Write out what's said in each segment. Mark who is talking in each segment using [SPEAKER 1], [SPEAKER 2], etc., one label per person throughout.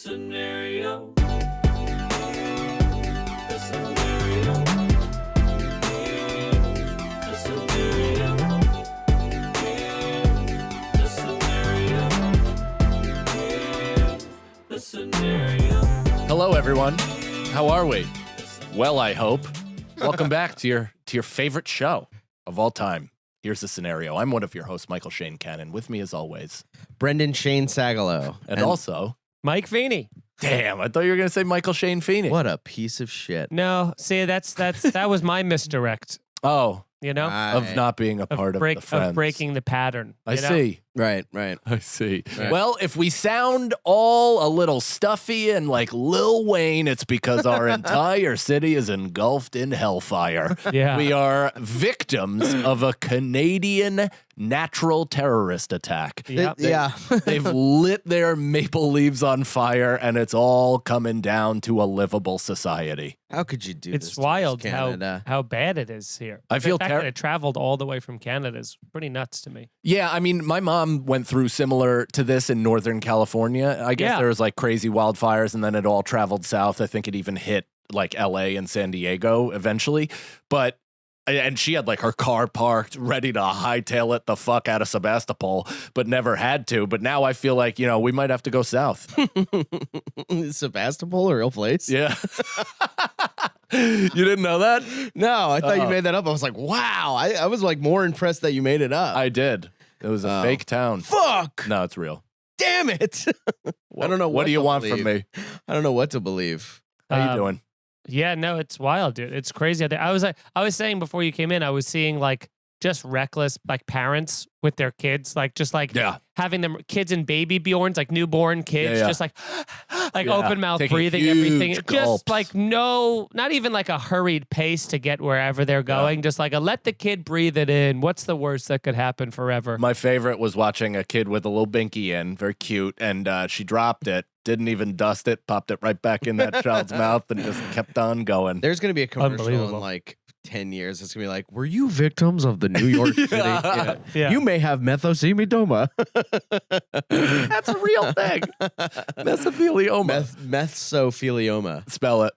[SPEAKER 1] scenario. The scenario. The scenario. The scenario. The scenario.
[SPEAKER 2] Hello, everyone. How are we? Well, I hope. Welcome back to your favorite show of all time. Here's the scenario. I'm one of your hosts, Michael Shane Cannon. With me, as always,
[SPEAKER 3] Brendan Shane Sagalow.
[SPEAKER 2] and also,
[SPEAKER 4] Mike Feeney.
[SPEAKER 2] damn, I thought you were going to say Michael Shane Feeney.
[SPEAKER 3] What a piece of shit.
[SPEAKER 4] No, see, that was my misdirect.
[SPEAKER 2] Oh,
[SPEAKER 4] You know,
[SPEAKER 2] of not being a part of the Friends.
[SPEAKER 4] of breaking the pattern.
[SPEAKER 2] I
[SPEAKER 4] you know?
[SPEAKER 2] see.
[SPEAKER 3] Right.
[SPEAKER 2] I see.
[SPEAKER 3] Right.
[SPEAKER 2] Well, if we sound all a little stuffy and like Lil Wayne, it's because our entire city is engulfed in hellfire.
[SPEAKER 4] Yeah.
[SPEAKER 2] We are victims of a Canadian natural terrorist attack.
[SPEAKER 4] Yep.
[SPEAKER 2] They've lit their maple leaves on fire, and it's all coming down to a livable society.
[SPEAKER 3] How could you do this?
[SPEAKER 4] It's
[SPEAKER 3] to
[SPEAKER 4] wild
[SPEAKER 3] us, Canada?
[SPEAKER 4] how bad it is here.
[SPEAKER 2] I feel
[SPEAKER 4] the fact that it traveled all the way from Canada is pretty nuts to me.
[SPEAKER 2] Yeah, I mean, my mom went through similar to this in Northern California. I guess there was like crazy wildfires, and then it all traveled south. I think it even hit like LA and San Diego eventually. And she had like her car parked, ready to hightail it the fuck out of Sebastopol, but never had to. But now I feel like, we might have to go south.
[SPEAKER 3] Is Sebastopol a real place?
[SPEAKER 2] Yeah. You didn't know that?
[SPEAKER 3] No, I thought you made that up. I was like, wow. I was like more impressed that you made it up.
[SPEAKER 2] I did. It was a fake town.
[SPEAKER 3] Fuck!
[SPEAKER 2] No, it's real.
[SPEAKER 3] Damn it! I don't know
[SPEAKER 2] What do you
[SPEAKER 3] to
[SPEAKER 2] want
[SPEAKER 3] believe.
[SPEAKER 2] from me?
[SPEAKER 3] I don't know what to believe.
[SPEAKER 2] How you doing?
[SPEAKER 4] Yeah, no, it's wild, dude. It's crazy out there. I was saying before you came in, I was seeing like just reckless like parents with their kids, like just like having them kids in baby Bjorns, like newborn kids, just like open mouth
[SPEAKER 2] Taking
[SPEAKER 4] breathing, everything.
[SPEAKER 2] huge
[SPEAKER 4] Just
[SPEAKER 2] gulps.
[SPEAKER 4] like not even like a hurried pace to get wherever they're going. Just like let the kid breathe it in. What's the worst that could happen forever?
[SPEAKER 2] My favorite was watching a kid with a little binky in, very cute, and she dropped it, didn't even dust it, popped it right back in that child's mouth, and just kept on going.
[SPEAKER 3] There's going to be a commercial in
[SPEAKER 4] Unbelievable.
[SPEAKER 3] like 10 years. It's going to be like, were you victims of the New York City?
[SPEAKER 2] Yeah.
[SPEAKER 4] Yeah.
[SPEAKER 3] You may have mesothelioma.
[SPEAKER 2] That's a real thing. Mesothelioma.
[SPEAKER 3] Mesothelioma.
[SPEAKER 2] Spell it.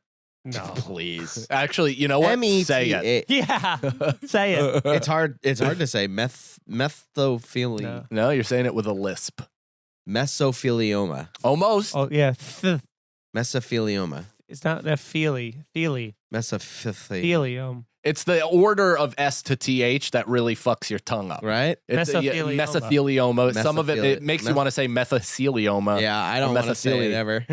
[SPEAKER 4] No.
[SPEAKER 3] Please.
[SPEAKER 2] Actually, you know what? Say it.
[SPEAKER 4] Yeah. Say it.
[SPEAKER 3] It's hard to say. Mesothelioma.
[SPEAKER 4] No.
[SPEAKER 2] No, you're saying it with a lisp.
[SPEAKER 3] Mesothelioma.
[SPEAKER 2] Almost.
[SPEAKER 4] Oh yeah.
[SPEAKER 3] Mesothelioma.
[SPEAKER 4] It's not that feely.
[SPEAKER 3] Mesothelioma.
[SPEAKER 2] It's the order of S to TH that really fucks your tongue up.
[SPEAKER 3] Right?
[SPEAKER 2] It's,
[SPEAKER 4] Mesothelioma.
[SPEAKER 2] Mesothelioma. Some of it makes you want to say mesothelioma.
[SPEAKER 3] Yeah, I don't want to say it ever.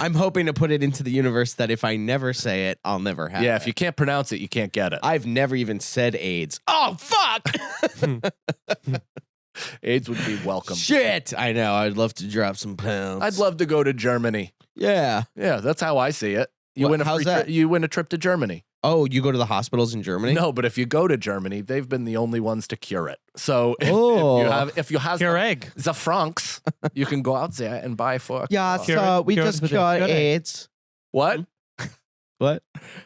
[SPEAKER 3] I'm hoping to put it into the universe that if I never say it, I'll never have it.
[SPEAKER 2] Yeah, if you can't pronounce it, you can't get it.
[SPEAKER 3] I've never even said AIDS. Oh, fuck!
[SPEAKER 2] AIDS would be welcome.
[SPEAKER 3] Shit! I know. I'd love to drop some pounds.
[SPEAKER 2] I'd love to go to Germany.
[SPEAKER 3] Yeah.
[SPEAKER 2] Yeah, that's how I see it. You
[SPEAKER 3] What-
[SPEAKER 2] win a
[SPEAKER 3] how's
[SPEAKER 2] free
[SPEAKER 3] that?
[SPEAKER 2] you win a trip to Germany.
[SPEAKER 3] Oh, you go to the hospitals in Germany?
[SPEAKER 2] No, but if you go to Germany, they've been the only ones to cure it. So if you have
[SPEAKER 4] Your egg.
[SPEAKER 2] the francs, you can go out there and buy for.
[SPEAKER 3] Yeah,
[SPEAKER 4] Cure
[SPEAKER 3] so
[SPEAKER 4] it-
[SPEAKER 3] we
[SPEAKER 4] cure it
[SPEAKER 3] just
[SPEAKER 4] with a
[SPEAKER 3] got
[SPEAKER 4] good egg.
[SPEAKER 3] AIDS.
[SPEAKER 2] What?
[SPEAKER 3] What?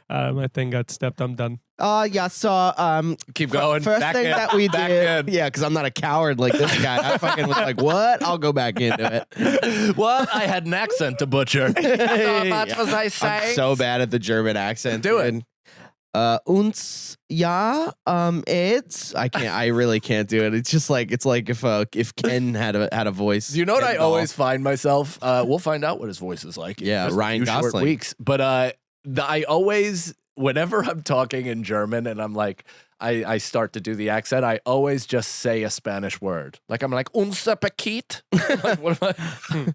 [SPEAKER 4] My thing got stepped. I'm done.
[SPEAKER 3] Yeah, so
[SPEAKER 2] Keep going.
[SPEAKER 3] First
[SPEAKER 2] Back
[SPEAKER 3] thing
[SPEAKER 2] in.
[SPEAKER 3] that we
[SPEAKER 2] Back
[SPEAKER 3] did,
[SPEAKER 2] in.
[SPEAKER 3] yeah, because I'm not a coward like this guy. I fucking was like, what? I'll go back into it.
[SPEAKER 2] What? I had an accent to butcher. That's what I say.
[SPEAKER 3] I'm so bad at the German accent.
[SPEAKER 2] Do it.
[SPEAKER 3] dude. Uns ja, AIDS. I really can't do it. It's just like if Ken had a voice.
[SPEAKER 2] You know what
[SPEAKER 3] Ken
[SPEAKER 2] I
[SPEAKER 3] doll.
[SPEAKER 2] always find myself? We'll find out what his voice is like. in
[SPEAKER 3] Yeah,
[SPEAKER 2] just a
[SPEAKER 3] Ryan
[SPEAKER 2] few short
[SPEAKER 3] Gosling.
[SPEAKER 2] weeks. But I always, whenever I'm talking in German and I'm like, I start to do the accent, I always just say a Spanish word. Like I'm like, unser paquet. Like, what am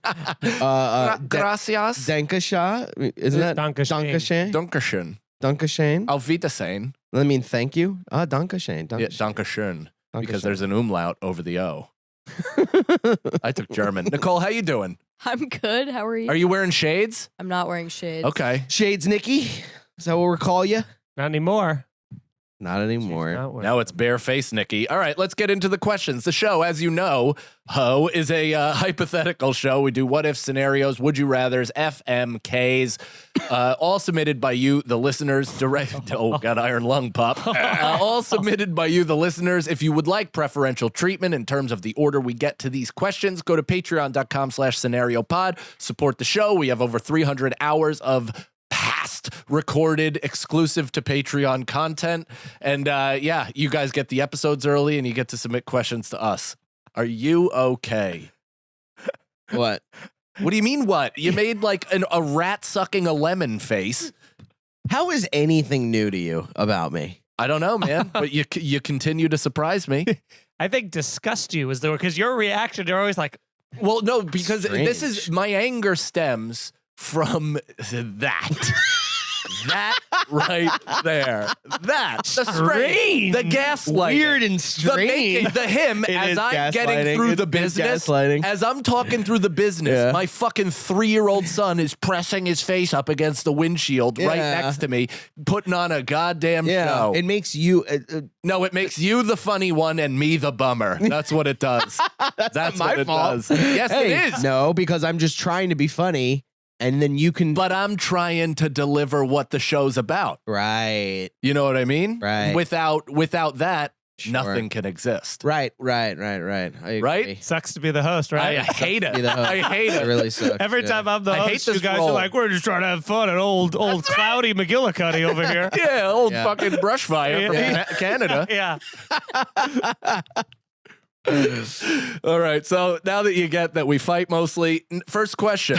[SPEAKER 2] I? Gracias.
[SPEAKER 3] Dankeschön. Isn't that
[SPEAKER 4] Dankeschön.
[SPEAKER 3] Dankeschön?
[SPEAKER 2] Dankeschön.
[SPEAKER 3] Dankeschön.
[SPEAKER 2] Auf Wiedersehen.
[SPEAKER 3] I mean, thank you. Dankeschön.
[SPEAKER 2] Yeah,
[SPEAKER 3] Dankeschön.
[SPEAKER 2] Dankeschön. Because
[SPEAKER 3] Dankeschön.
[SPEAKER 2] there's an umlaut over the O. I took German. Nicole, how you doing?
[SPEAKER 5] I'm good. How are you?
[SPEAKER 2] Are you wearing shades?
[SPEAKER 5] I'm not wearing shades.
[SPEAKER 2] Okay.
[SPEAKER 3] Shades Nikki. Is that what we'll call you?
[SPEAKER 4] Not anymore.
[SPEAKER 3] Not anymore.
[SPEAKER 2] Now it's barefaced Nikki. All right, let's get into the questions. The show, as you know, is a hypothetical show. We do what if scenarios, would you rathers, FMKs, all submitted by you, the listeners. Got iron lung pop. All submitted by you, the listeners. If you would like preferential treatment in terms of the order we get to these questions, go to patreon.com/scenariopod. Support the show. We have over 300 hours of past recorded exclusive to Patreon content. And you guys get the episodes early and you get to submit questions to us. Are you okay?
[SPEAKER 3] What?
[SPEAKER 2] What do you mean what? You made like a rat sucking a lemon face.
[SPEAKER 3] How is anything new to you about me?
[SPEAKER 2] I don't know, man, but you continue to surprise me.
[SPEAKER 4] I think disgust you is the word, because your reaction, you're always like,
[SPEAKER 2] Well, no, because this
[SPEAKER 3] Strange.
[SPEAKER 2] is my anger stems from that. That right there. That. The
[SPEAKER 4] Strange.
[SPEAKER 2] The gaslighting.
[SPEAKER 3] Weird and strange.
[SPEAKER 2] The him
[SPEAKER 3] It
[SPEAKER 2] as
[SPEAKER 3] is
[SPEAKER 2] I'm getting
[SPEAKER 3] gaslighting.
[SPEAKER 2] through
[SPEAKER 3] It's
[SPEAKER 2] the
[SPEAKER 3] big
[SPEAKER 2] business.
[SPEAKER 3] gaslighting.
[SPEAKER 2] As I'm talking through the business,
[SPEAKER 3] Yeah.
[SPEAKER 2] my fucking 3-year-old son is pressing his face up against the windshield right
[SPEAKER 3] Yeah.
[SPEAKER 2] next to me, putting on a goddamn
[SPEAKER 3] Yeah,
[SPEAKER 2] show.
[SPEAKER 3] it makes you.
[SPEAKER 2] No, it makes you the funny one and me the bummer. That's what it does. That's
[SPEAKER 3] not
[SPEAKER 2] what
[SPEAKER 3] my
[SPEAKER 2] it
[SPEAKER 3] fault.
[SPEAKER 2] does. Yes,
[SPEAKER 3] Hey,
[SPEAKER 2] it is.
[SPEAKER 3] No, because I'm just trying to be funny, and then you can.
[SPEAKER 2] But I'm trying to deliver what the show's about.
[SPEAKER 3] Right.
[SPEAKER 2] You know what I mean?
[SPEAKER 3] Right.
[SPEAKER 2] Without that,
[SPEAKER 3] Sure.
[SPEAKER 2] nothing can exist.
[SPEAKER 3] Right. I agree.
[SPEAKER 2] Right?
[SPEAKER 4] sucks to be the host, right?
[SPEAKER 2] I hate it.
[SPEAKER 3] Be the host.
[SPEAKER 2] I hate
[SPEAKER 3] It
[SPEAKER 2] it.
[SPEAKER 3] really sucks.
[SPEAKER 4] Every
[SPEAKER 3] yeah.
[SPEAKER 4] time I'm the
[SPEAKER 2] I hate
[SPEAKER 4] host, you
[SPEAKER 2] this
[SPEAKER 4] guys
[SPEAKER 2] role.
[SPEAKER 4] are like, we're just trying to have fun at old cloudy McGillicuddy over here.
[SPEAKER 2] Yeah, old
[SPEAKER 3] Yeah.
[SPEAKER 2] fucking brush fire from
[SPEAKER 4] Yeah.
[SPEAKER 2] Canada.
[SPEAKER 4] Yeah.
[SPEAKER 2] All right. So now that you get that we fight mostly, first question.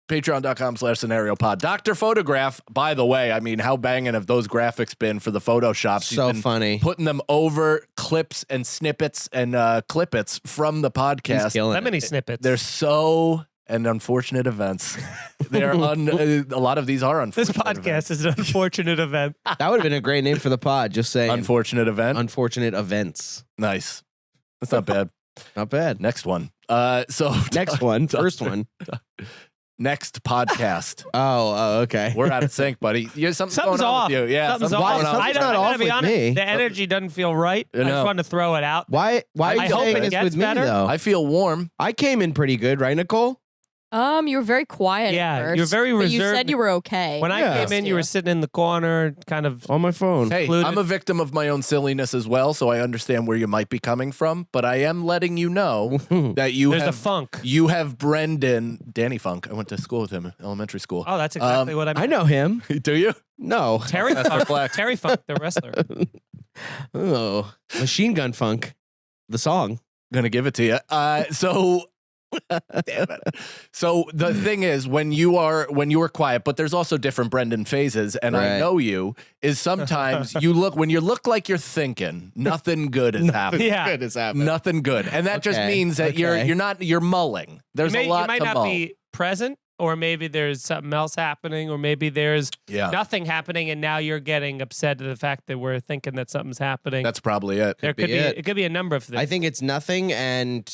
[SPEAKER 2] Patreon.com/scenariopod. Dr. Photograph, by the way, I mean, how banging have those graphics been for the Photoshops? You've
[SPEAKER 3] So
[SPEAKER 2] been
[SPEAKER 3] funny.
[SPEAKER 2] putting them over clips and snippets and clippets from the
[SPEAKER 3] He's
[SPEAKER 2] podcast.
[SPEAKER 3] killing it.
[SPEAKER 4] Lemony snippets.
[SPEAKER 2] They're so and unfortunate events. They're a lot of these are
[SPEAKER 4] This
[SPEAKER 2] unfortunate
[SPEAKER 4] podcast is an unfortunate event.
[SPEAKER 3] That would have been a great name for the pod. Just saying.
[SPEAKER 2] Unfortunate event.
[SPEAKER 3] Unfortunate events.
[SPEAKER 2] Nice. That's not bad.
[SPEAKER 3] Not bad.
[SPEAKER 2] Next one. So
[SPEAKER 3] Next one. First one.
[SPEAKER 2] next podcast.
[SPEAKER 3] Oh, okay.
[SPEAKER 2] We're out of sync, buddy.
[SPEAKER 4] Something's
[SPEAKER 2] going on
[SPEAKER 4] off.
[SPEAKER 2] with you. Yeah,
[SPEAKER 4] Something's
[SPEAKER 2] something's
[SPEAKER 4] off.
[SPEAKER 2] going on.
[SPEAKER 4] I
[SPEAKER 3] Something's
[SPEAKER 4] don't,
[SPEAKER 3] not
[SPEAKER 4] I
[SPEAKER 3] off
[SPEAKER 4] gotta be
[SPEAKER 3] with
[SPEAKER 4] honest.
[SPEAKER 3] me.
[SPEAKER 4] The energy doesn't feel right.
[SPEAKER 2] I
[SPEAKER 4] I
[SPEAKER 2] know.
[SPEAKER 4] just wanted to throw it out.
[SPEAKER 3] Why are
[SPEAKER 4] I
[SPEAKER 3] you
[SPEAKER 4] hope
[SPEAKER 3] saying
[SPEAKER 4] it
[SPEAKER 3] this
[SPEAKER 4] gets
[SPEAKER 3] with me
[SPEAKER 4] better.
[SPEAKER 3] though?
[SPEAKER 2] I feel warm.
[SPEAKER 3] I came in pretty good, right, Nicole?
[SPEAKER 5] You were very quiet
[SPEAKER 4] Yeah,
[SPEAKER 5] at first.
[SPEAKER 4] you're very
[SPEAKER 5] but
[SPEAKER 4] reserved.
[SPEAKER 5] you said you were okay.
[SPEAKER 4] When I
[SPEAKER 3] Yeah.
[SPEAKER 4] came in, you were sitting in the corner, kind of.
[SPEAKER 3] On my phone.
[SPEAKER 2] Hey,
[SPEAKER 4] Included.
[SPEAKER 2] I'm a victim of my own silliness as well, so I understand where you might be coming from, but I am letting you know that you
[SPEAKER 4] There's a
[SPEAKER 2] have
[SPEAKER 4] funk.
[SPEAKER 2] Danny Funk. I went to school with him, elementary school.
[SPEAKER 4] Oh, that's exactly what I
[SPEAKER 3] I
[SPEAKER 4] meant.
[SPEAKER 3] know him.
[SPEAKER 2] Do you?
[SPEAKER 3] No.
[SPEAKER 4] Terry
[SPEAKER 2] That's
[SPEAKER 4] Funk.
[SPEAKER 2] black.
[SPEAKER 4] Terry Funk, the wrestler.
[SPEAKER 3] Oh, Machine Gun Funk, the song.
[SPEAKER 2] Gonna give it to you. Damn it. So the thing is, when you are quiet, but there's also different Brendan phases, and I
[SPEAKER 3] Right.
[SPEAKER 2] know you is sometimes you look like you're thinking nothing good is happening.
[SPEAKER 4] Yeah.
[SPEAKER 3] Good is happening.
[SPEAKER 2] Nothing good, and that just
[SPEAKER 3] Okay,
[SPEAKER 2] means that
[SPEAKER 3] okay.
[SPEAKER 2] you're mulling. There's
[SPEAKER 4] you
[SPEAKER 2] a lot
[SPEAKER 4] might
[SPEAKER 2] to
[SPEAKER 4] not
[SPEAKER 2] mull.
[SPEAKER 4] be present, or maybe there's something else happening, or maybe there's
[SPEAKER 2] Yeah,
[SPEAKER 4] nothing happening, and now you're getting upset at the fact that we're thinking that something's happening.
[SPEAKER 2] that's probably it.
[SPEAKER 4] there could
[SPEAKER 3] be
[SPEAKER 4] be
[SPEAKER 3] it.
[SPEAKER 4] it could be a number of things.
[SPEAKER 3] I think it's nothing, and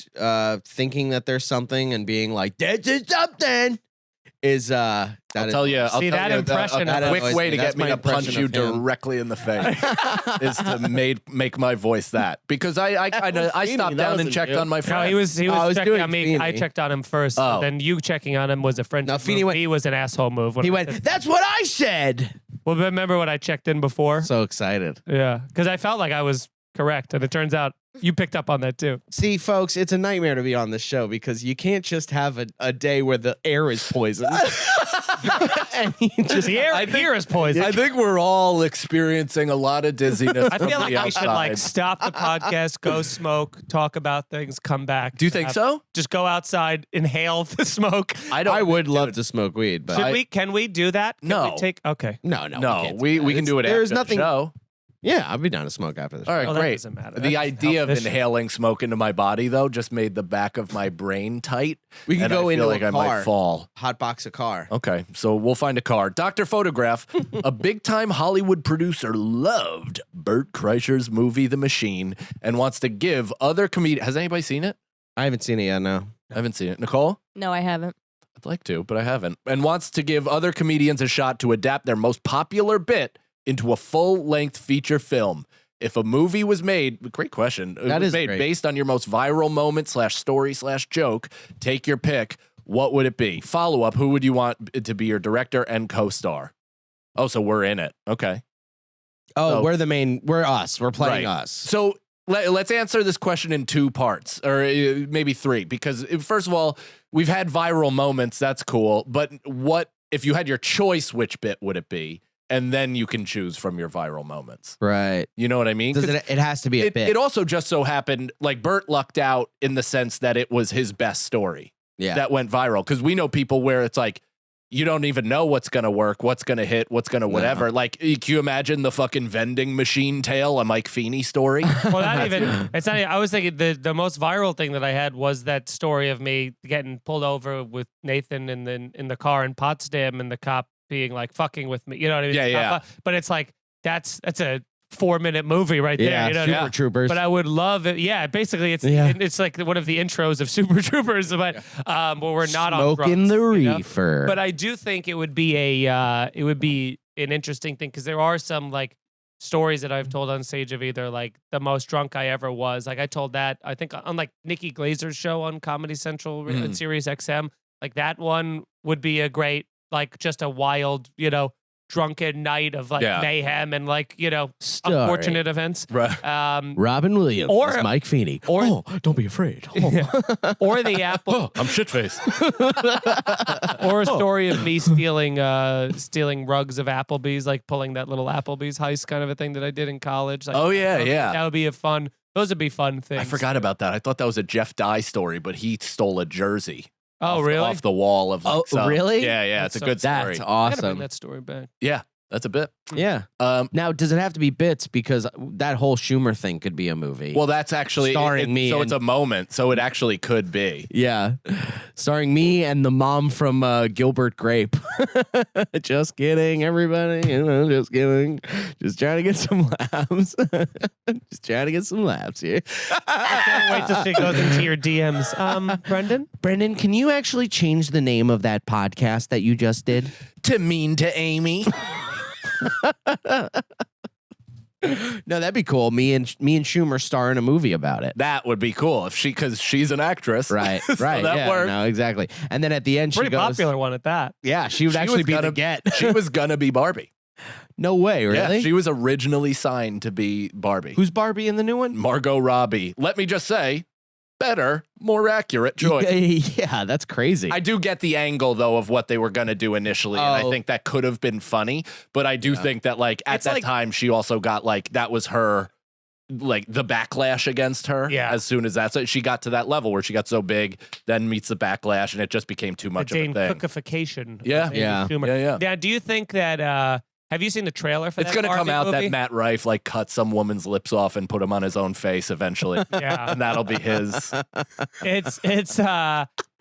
[SPEAKER 3] thinking that there's something and being like, "There's something," is
[SPEAKER 2] I'll
[SPEAKER 3] that
[SPEAKER 2] tell you. I'll
[SPEAKER 4] See,
[SPEAKER 2] tell
[SPEAKER 4] that
[SPEAKER 2] you
[SPEAKER 4] impression
[SPEAKER 2] a
[SPEAKER 3] of-
[SPEAKER 2] quick
[SPEAKER 3] That
[SPEAKER 2] way to
[SPEAKER 3] annoys me.
[SPEAKER 2] get
[SPEAKER 3] That's
[SPEAKER 2] me
[SPEAKER 3] my
[SPEAKER 2] to punch
[SPEAKER 3] impression
[SPEAKER 2] you
[SPEAKER 3] of him.
[SPEAKER 2] directly in the face is to make my voice that, because I
[SPEAKER 3] Feeney,
[SPEAKER 2] stopped
[SPEAKER 3] that
[SPEAKER 2] down and
[SPEAKER 3] wasn't
[SPEAKER 2] checked
[SPEAKER 3] you.
[SPEAKER 2] on my
[SPEAKER 4] No,
[SPEAKER 2] friend.
[SPEAKER 4] he was
[SPEAKER 3] I was
[SPEAKER 4] checking
[SPEAKER 3] doing
[SPEAKER 4] on me. I
[SPEAKER 3] Feeney.
[SPEAKER 4] checked on him first.
[SPEAKER 2] Oh.
[SPEAKER 4] Then you checking on him was a friend.
[SPEAKER 3] No, Feeney went-
[SPEAKER 4] He was an asshole move. When
[SPEAKER 3] He
[SPEAKER 4] I
[SPEAKER 3] went,
[SPEAKER 4] said-
[SPEAKER 3] "That's what I said."
[SPEAKER 4] Well, remember when I checked in before?
[SPEAKER 3] So excited.
[SPEAKER 4] Yeah, because I felt like I was correct, and it turns out you picked up on that too.
[SPEAKER 3] See, folks, it's a nightmare to be on this show because you can't just have a day where the air is poisoned. And you just
[SPEAKER 4] The air here is poison.
[SPEAKER 2] I think we're all experiencing a lot of dizziness.
[SPEAKER 4] I
[SPEAKER 2] from
[SPEAKER 4] feel like
[SPEAKER 2] the
[SPEAKER 4] we should like
[SPEAKER 2] outside.
[SPEAKER 4] stop the podcast, go smoke, talk about things, come back.
[SPEAKER 2] Do you think so?
[SPEAKER 4] Just go outside, inhale the smoke.
[SPEAKER 3] I would love to smoke weed, but
[SPEAKER 4] Should we? Can we do that? Can
[SPEAKER 2] No.
[SPEAKER 4] We take. Okay.
[SPEAKER 3] no,
[SPEAKER 2] No, we can do it
[SPEAKER 3] There's
[SPEAKER 2] after
[SPEAKER 3] nothing.
[SPEAKER 2] the show.
[SPEAKER 3] Yeah, I'd be down to smoke after this.
[SPEAKER 2] All right,
[SPEAKER 4] Oh, that
[SPEAKER 2] great.
[SPEAKER 4] doesn't matter.
[SPEAKER 2] The
[SPEAKER 4] That doesn't
[SPEAKER 2] idea
[SPEAKER 4] help
[SPEAKER 2] of
[SPEAKER 4] this shit.
[SPEAKER 2] inhaling smoke into my body, though, just made the back of my brain tight.
[SPEAKER 3] We can
[SPEAKER 2] and
[SPEAKER 3] go
[SPEAKER 2] I
[SPEAKER 3] into
[SPEAKER 2] feel like
[SPEAKER 3] a
[SPEAKER 2] I might
[SPEAKER 3] car.
[SPEAKER 2] fall.
[SPEAKER 3] Hot box a car.
[SPEAKER 2] Okay, so we'll find a car. Dr. Photograph, a big-time Hollywood producer, loved Bert Kreischer's movie The Machine and wants to give other comedians... Has anybody seen it?
[SPEAKER 3] I haven't seen it yet. No.
[SPEAKER 2] I haven't seen it. Nicole?
[SPEAKER 5] No, I haven't.
[SPEAKER 2] I'd like to, but I haven't. And wants to give other comedians a shot to adapt their most popular bit into a full-length feature film. If a movie was made, great question. It
[SPEAKER 3] That
[SPEAKER 2] was
[SPEAKER 3] is
[SPEAKER 2] made
[SPEAKER 3] great.
[SPEAKER 2] based on your most viral moment /story/joke. Take your pick. What would it be? Follow up. Who would you want to be your director and co-star? Oh, so we're in it. Okay.
[SPEAKER 3] Oh,
[SPEAKER 2] So-
[SPEAKER 3] we're us. We're playing
[SPEAKER 2] Right.
[SPEAKER 3] us.
[SPEAKER 2] So let's answer this question in 2 parts, or maybe 3, because first of all, we've had viral moments. That's cool. But what if you had your choice? Which bit would it be? And then you can choose from your viral moments.
[SPEAKER 3] Right.
[SPEAKER 2] You know what I mean?
[SPEAKER 3] Does it has to be a bit.
[SPEAKER 2] It also just so happened, like Bert lucked out in the sense that it was his best story
[SPEAKER 3] yeah.
[SPEAKER 2] that went viral. Because we know people where it's like, you don't even know what's going to work, what's going to hit, what's going to whatever. Like, can you imagine the fucking vending machine tale, a Mike Feeney story?
[SPEAKER 4] Well, not even. It's not. I was thinking the most viral thing that I had was that story of me getting pulled over with Nathan in the car in Potsdam, and the cop being like fucking with me. You know what I mean?
[SPEAKER 2] Yeah.
[SPEAKER 4] But it's like that's a 4-minute movie right
[SPEAKER 3] yeah,
[SPEAKER 4] there. You know?
[SPEAKER 3] Super Troopers.
[SPEAKER 4] But I would love it. Yeah, basically,
[SPEAKER 3] Yeah.
[SPEAKER 4] it's like one of the intros of Super Troopers, but where we're not on
[SPEAKER 3] Smoking
[SPEAKER 4] drugs,
[SPEAKER 3] the
[SPEAKER 4] you know?
[SPEAKER 3] reefer.
[SPEAKER 4] But I do think it would be an interesting thing because there are some like stories that I've told on stage of either like the most drunk I ever was. Like I told that I think on like Nikki Glazer's show on Comedy Central and Sirius XM. Like that one would be a great like just a wild drunken night of like mayhem and like
[SPEAKER 3] Story.
[SPEAKER 4] unfortunate events.
[SPEAKER 2] Right.
[SPEAKER 3] Robin Williams,
[SPEAKER 4] or-
[SPEAKER 3] is Mike Feeney.
[SPEAKER 4] or-
[SPEAKER 3] Don't be afraid.
[SPEAKER 4] Or the Apple.
[SPEAKER 2] I'm shit-faced.
[SPEAKER 4] Or a story of me stealing rugs of Applebee's, like pulling that little Applebee's heist kind of a thing that I did in college. Like,
[SPEAKER 2] Oh, yeah.
[SPEAKER 4] That would be those would be fun things.
[SPEAKER 2] I forgot about that. I thought that was a Jeff Dye story, but he stole a jersey.
[SPEAKER 4] Oh,
[SPEAKER 2] off,
[SPEAKER 4] really?
[SPEAKER 2] Off the wall of like,
[SPEAKER 3] Oh,
[SPEAKER 2] some-
[SPEAKER 3] really?
[SPEAKER 2] Yeah,
[SPEAKER 4] That's
[SPEAKER 2] it's a
[SPEAKER 4] so-
[SPEAKER 2] good story.
[SPEAKER 3] That's
[SPEAKER 4] I gotta bring
[SPEAKER 3] awesome.
[SPEAKER 4] that story back.
[SPEAKER 2] Yeah, that's a bit.
[SPEAKER 3] Yeah. Now, does it have to be bits? Because that whole Schumer thing could be a movie.
[SPEAKER 2] Well, that's actually
[SPEAKER 3] Starring me
[SPEAKER 2] So it's
[SPEAKER 3] and-
[SPEAKER 2] a moment. So it actually could be.
[SPEAKER 3] yeah. Starring me and the mom from Gilbert Grape. Just kidding, everybody. Just kidding. Just trying to get some laughs. Just trying to get some laughs here.
[SPEAKER 4] I can't wait till she goes into your DMs. Brendan?
[SPEAKER 3] Brendan, can you actually change the name of that podcast that you just did?
[SPEAKER 2] To mean to Amy.
[SPEAKER 3] No, that'd be cool. Me and Schumer star in a movie about it.
[SPEAKER 2] That would be cool if because she's an actress.
[SPEAKER 3] Right,
[SPEAKER 2] So
[SPEAKER 3] right.
[SPEAKER 2] that
[SPEAKER 3] yeah,
[SPEAKER 2] worked.
[SPEAKER 3] no, exactly. And then at the end,
[SPEAKER 4] Pretty
[SPEAKER 3] she goes,
[SPEAKER 4] popular one at that.
[SPEAKER 3] Yeah, she would
[SPEAKER 2] She
[SPEAKER 3] actually
[SPEAKER 2] was
[SPEAKER 3] be the
[SPEAKER 2] gonna-
[SPEAKER 3] get.
[SPEAKER 2] She was gonna be Barbie.
[SPEAKER 3] No way, really?
[SPEAKER 2] Yeah, she was originally signed to be Barbie.
[SPEAKER 3] Who's Barbie in the new one?
[SPEAKER 2] Margot Robbie. Let me just say, better, more accurate choice.
[SPEAKER 3] Yeah, that's crazy.
[SPEAKER 2] I do get the angle though of what they were gonna do initially, and I
[SPEAKER 3] Oh.
[SPEAKER 2] think that could have been funny. But I do think that like at
[SPEAKER 4] It's
[SPEAKER 2] that
[SPEAKER 4] like-
[SPEAKER 2] time she also got like that was her like the backlash against her.
[SPEAKER 4] Yeah.
[SPEAKER 2] As soon as that, so she got to that level where she got so big, then meets the backlash, and it just became too
[SPEAKER 4] The
[SPEAKER 2] much
[SPEAKER 4] Dane
[SPEAKER 2] of a thing.
[SPEAKER 4] Cookification. of
[SPEAKER 2] Yeah.
[SPEAKER 4] Amy
[SPEAKER 3] Yeah.
[SPEAKER 4] Schumer.
[SPEAKER 2] Yeah.
[SPEAKER 4] Now, do you think that have you seen the trailer for
[SPEAKER 2] It's
[SPEAKER 4] that
[SPEAKER 2] gonna come
[SPEAKER 4] Barbie
[SPEAKER 2] out
[SPEAKER 4] movie?
[SPEAKER 2] that Matt Rife like cut some woman's lips off and put them on his own face eventually.
[SPEAKER 4] Yeah.
[SPEAKER 2] And that'll be his.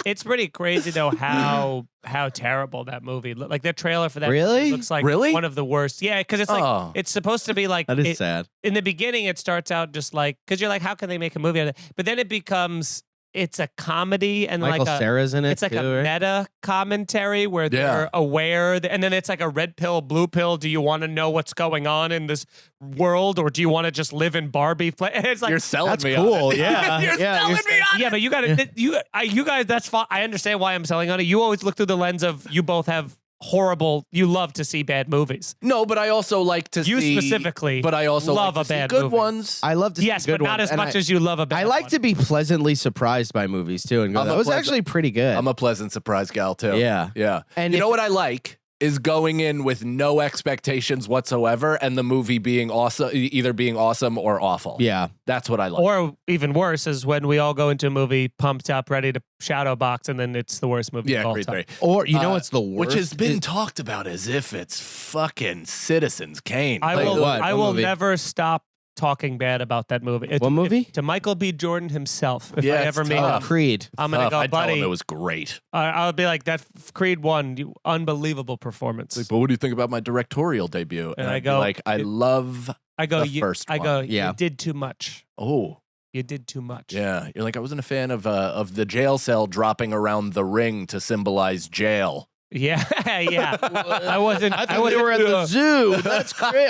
[SPEAKER 4] It's pretty crazy though how terrible that movie like the trailer for that
[SPEAKER 3] Really?
[SPEAKER 4] movie looks like
[SPEAKER 2] Really?
[SPEAKER 4] one of the worst. Yeah, because it's like
[SPEAKER 2] Oh.
[SPEAKER 4] it's supposed to be like
[SPEAKER 3] that is
[SPEAKER 4] it-
[SPEAKER 3] sad.
[SPEAKER 4] in the beginning it starts out just like because you're like how can they make a movie out of it? But then it becomes it's a comedy and
[SPEAKER 3] Michael
[SPEAKER 4] like
[SPEAKER 3] Cera's in it.
[SPEAKER 4] it's like
[SPEAKER 3] too,
[SPEAKER 4] a
[SPEAKER 3] right?
[SPEAKER 4] meta commentary where they're aware, and then it's like a red pill, blue pill. Do you want to know what's going on in this world, or do you want to just live in Barbie? It's like
[SPEAKER 2] You're selling
[SPEAKER 3] That's
[SPEAKER 2] me
[SPEAKER 3] cool.
[SPEAKER 2] on it.
[SPEAKER 3] Yeah,
[SPEAKER 2] You're
[SPEAKER 3] yeah,
[SPEAKER 2] selling
[SPEAKER 3] you're
[SPEAKER 2] me on it.
[SPEAKER 4] yeah, but you got to you guys. That's fine. I understand why I'm selling on it. You always look through the lens of you both have horrible. You love to see bad movies.
[SPEAKER 2] No, but I also like to
[SPEAKER 4] You
[SPEAKER 2] see
[SPEAKER 4] specifically
[SPEAKER 2] But I also
[SPEAKER 4] love
[SPEAKER 2] like
[SPEAKER 4] a
[SPEAKER 2] to see
[SPEAKER 4] bad
[SPEAKER 2] good
[SPEAKER 4] movie.
[SPEAKER 2] ones.
[SPEAKER 3] I love to see
[SPEAKER 4] Yes,
[SPEAKER 3] good
[SPEAKER 4] but not
[SPEAKER 3] ones,
[SPEAKER 4] as
[SPEAKER 3] and
[SPEAKER 4] much as you love a bad
[SPEAKER 3] I like
[SPEAKER 4] one.
[SPEAKER 3] to be pleasantly surprised by movies too, and go,
[SPEAKER 2] I'm a
[SPEAKER 3] that was
[SPEAKER 2] pleasant-
[SPEAKER 3] actually pretty good.
[SPEAKER 2] I'm a pleasant surprise gal too.
[SPEAKER 3] Yeah.
[SPEAKER 2] Yeah.
[SPEAKER 3] And
[SPEAKER 2] you
[SPEAKER 3] if-
[SPEAKER 2] know what I like is going in with no expectations whatsoever and the movie being awesome, either being awesome or awful.
[SPEAKER 3] Yeah.
[SPEAKER 2] That's what I like.
[SPEAKER 4] Or even worse is when we all go into a movie pumped up, ready to shadow box, and then it's the worst movie of
[SPEAKER 2] yeah,
[SPEAKER 4] all
[SPEAKER 2] Creed
[SPEAKER 4] time.
[SPEAKER 2] 3.
[SPEAKER 3] Or you know
[SPEAKER 2] Uh,
[SPEAKER 3] what's the worst?
[SPEAKER 2] Which has been talked about as if it's fucking Citizens Kane.
[SPEAKER 4] I
[SPEAKER 3] Like
[SPEAKER 4] will.
[SPEAKER 3] what?
[SPEAKER 4] I
[SPEAKER 3] What
[SPEAKER 4] will
[SPEAKER 3] movie?
[SPEAKER 4] never stop talking bad about that movie.
[SPEAKER 3] What movie?
[SPEAKER 4] To Michael B. Jordan himself. If
[SPEAKER 2] Yeah,
[SPEAKER 4] I
[SPEAKER 2] it's
[SPEAKER 4] ever meet
[SPEAKER 2] tough.
[SPEAKER 4] him,
[SPEAKER 3] Creed.
[SPEAKER 4] I'm gonna
[SPEAKER 2] Tough.
[SPEAKER 4] go,
[SPEAKER 2] I'd tell him
[SPEAKER 4] buddy.
[SPEAKER 2] it was great.
[SPEAKER 4] I'll be like that. Creed 1, unbelievable performance.
[SPEAKER 2] Like, but what do you think about my directorial debut?
[SPEAKER 4] And I
[SPEAKER 2] I'd be
[SPEAKER 4] go,
[SPEAKER 2] like, I love.
[SPEAKER 4] I go.
[SPEAKER 2] the first
[SPEAKER 4] I
[SPEAKER 2] one.
[SPEAKER 4] go.
[SPEAKER 3] Yeah.
[SPEAKER 4] You did too much.
[SPEAKER 2] Oh,
[SPEAKER 4] You did too much.
[SPEAKER 2] yeah. You're like, I wasn't a fan of the jail cell dropping around the ring to symbolize jail.
[SPEAKER 4] Yeah, yeah. I wasn't.
[SPEAKER 3] I thought we were at the zoo. That's great.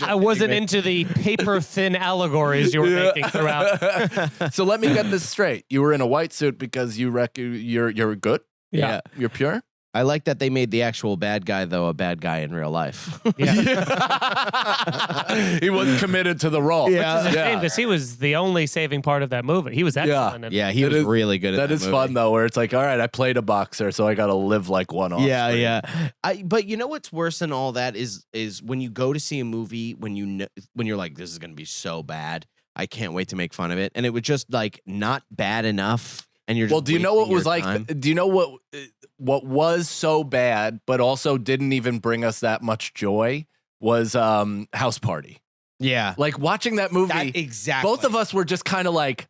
[SPEAKER 4] I wasn't into the paper thin allegories you were making throughout.
[SPEAKER 2] So let me get this straight. You were in a white suit because you you're good?
[SPEAKER 4] Yeah.
[SPEAKER 2] You're pure?
[SPEAKER 3] I like that they made the actual bad guy, though, a bad guy in real life.
[SPEAKER 4] Yeah.
[SPEAKER 2] He was committed to the role.
[SPEAKER 3] Yeah.
[SPEAKER 4] Which is a shame because he was the only saving part of that movie. He was excellent. in it.
[SPEAKER 3] Yeah, he
[SPEAKER 2] It
[SPEAKER 3] was
[SPEAKER 2] is-
[SPEAKER 3] really good at that
[SPEAKER 2] That is
[SPEAKER 3] movie.
[SPEAKER 2] fun though, where it's like, all right, I played a boxer, so I got to live like one off.
[SPEAKER 3] Yeah,
[SPEAKER 2] screen.
[SPEAKER 3] yeah. But you know what's worse than all that is when you go to see a movie when you're like, this is gonna be so bad, I can't wait to make fun of it, and it was just like not bad enough, and you're just
[SPEAKER 2] Well, do you know what
[SPEAKER 3] wasting
[SPEAKER 2] was
[SPEAKER 3] your
[SPEAKER 2] like?
[SPEAKER 3] time.
[SPEAKER 2] Do you know what was so bad, but also didn't even bring us that much joy? Was House Party.
[SPEAKER 3] Yeah,
[SPEAKER 2] Like watching that movie,
[SPEAKER 3] that exactly.
[SPEAKER 2] both of us were just kind of like,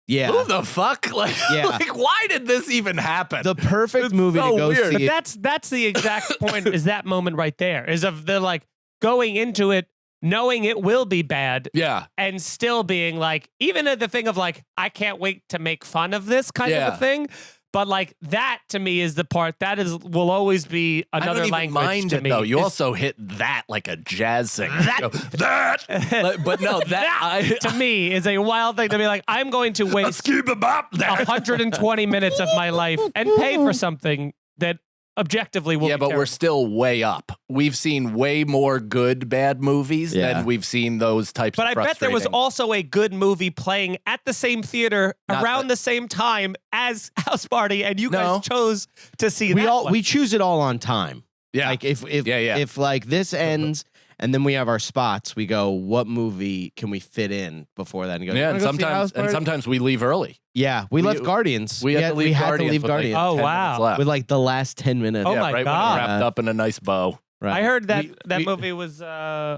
[SPEAKER 3] Yeah,
[SPEAKER 2] who the fuck? Like,
[SPEAKER 3] Yeah.
[SPEAKER 2] like, why did this even happen?
[SPEAKER 3] the perfect
[SPEAKER 2] It's
[SPEAKER 3] movie
[SPEAKER 2] so
[SPEAKER 3] to go
[SPEAKER 2] weird.
[SPEAKER 3] see.
[SPEAKER 4] But that's the exact point. Is that moment right there? Is of the like going into it knowing it will be bad.
[SPEAKER 2] Yeah.
[SPEAKER 4] And still being like, even at the thing of like, I can't wait to make fun of this kind of
[SPEAKER 2] Yeah.
[SPEAKER 4] a thing. But like that to me is the part that will always be
[SPEAKER 2] I
[SPEAKER 4] another
[SPEAKER 2] don't even
[SPEAKER 4] language
[SPEAKER 2] mind
[SPEAKER 4] to
[SPEAKER 2] it
[SPEAKER 4] me.
[SPEAKER 2] though. You
[SPEAKER 4] It's-
[SPEAKER 2] also hit that like a jazz singer. You go, that. But no, that
[SPEAKER 4] to me is a wild thing to be like, I'm going to waste
[SPEAKER 2] skip about that.
[SPEAKER 4] 120 minutes of my life and pay for something that objectively will
[SPEAKER 2] Yeah,
[SPEAKER 4] be
[SPEAKER 2] but we're
[SPEAKER 4] terrible.
[SPEAKER 2] still way up. We've seen way more good bad movies
[SPEAKER 3] Yeah.
[SPEAKER 2] than we've seen those types
[SPEAKER 4] But
[SPEAKER 2] of
[SPEAKER 4] I bet there was
[SPEAKER 2] frustrating-
[SPEAKER 4] also a good movie playing at the same theater
[SPEAKER 2] Not
[SPEAKER 4] around the same time as House Party, and you
[SPEAKER 2] No.
[SPEAKER 4] guys chose to see
[SPEAKER 3] we
[SPEAKER 4] that
[SPEAKER 3] all
[SPEAKER 4] one.
[SPEAKER 3] we choose it all on time.
[SPEAKER 2] Yeah.
[SPEAKER 3] Like if
[SPEAKER 2] Yeah.
[SPEAKER 3] if like this ends and then we have our spots, we go, what movie can we fit in before that? And go,
[SPEAKER 2] Yeah, and
[SPEAKER 3] "You wanna go see House
[SPEAKER 2] sometimes
[SPEAKER 3] Party?"
[SPEAKER 2] we leave early.
[SPEAKER 3] Yeah, we
[SPEAKER 2] We-
[SPEAKER 3] left Guardians.
[SPEAKER 2] We had to leave Guardians with, like,
[SPEAKER 3] Guardians
[SPEAKER 2] 10
[SPEAKER 4] Oh,
[SPEAKER 2] minutes
[SPEAKER 4] wow.
[SPEAKER 2] left.
[SPEAKER 3] with like the last 10 minutes.
[SPEAKER 4] Oh
[SPEAKER 2] yeah,
[SPEAKER 4] my
[SPEAKER 2] right
[SPEAKER 4] God.
[SPEAKER 2] when it wrapped up in a nice bow.
[SPEAKER 3] Right.
[SPEAKER 4] I heard that
[SPEAKER 3] We-
[SPEAKER 4] movie was.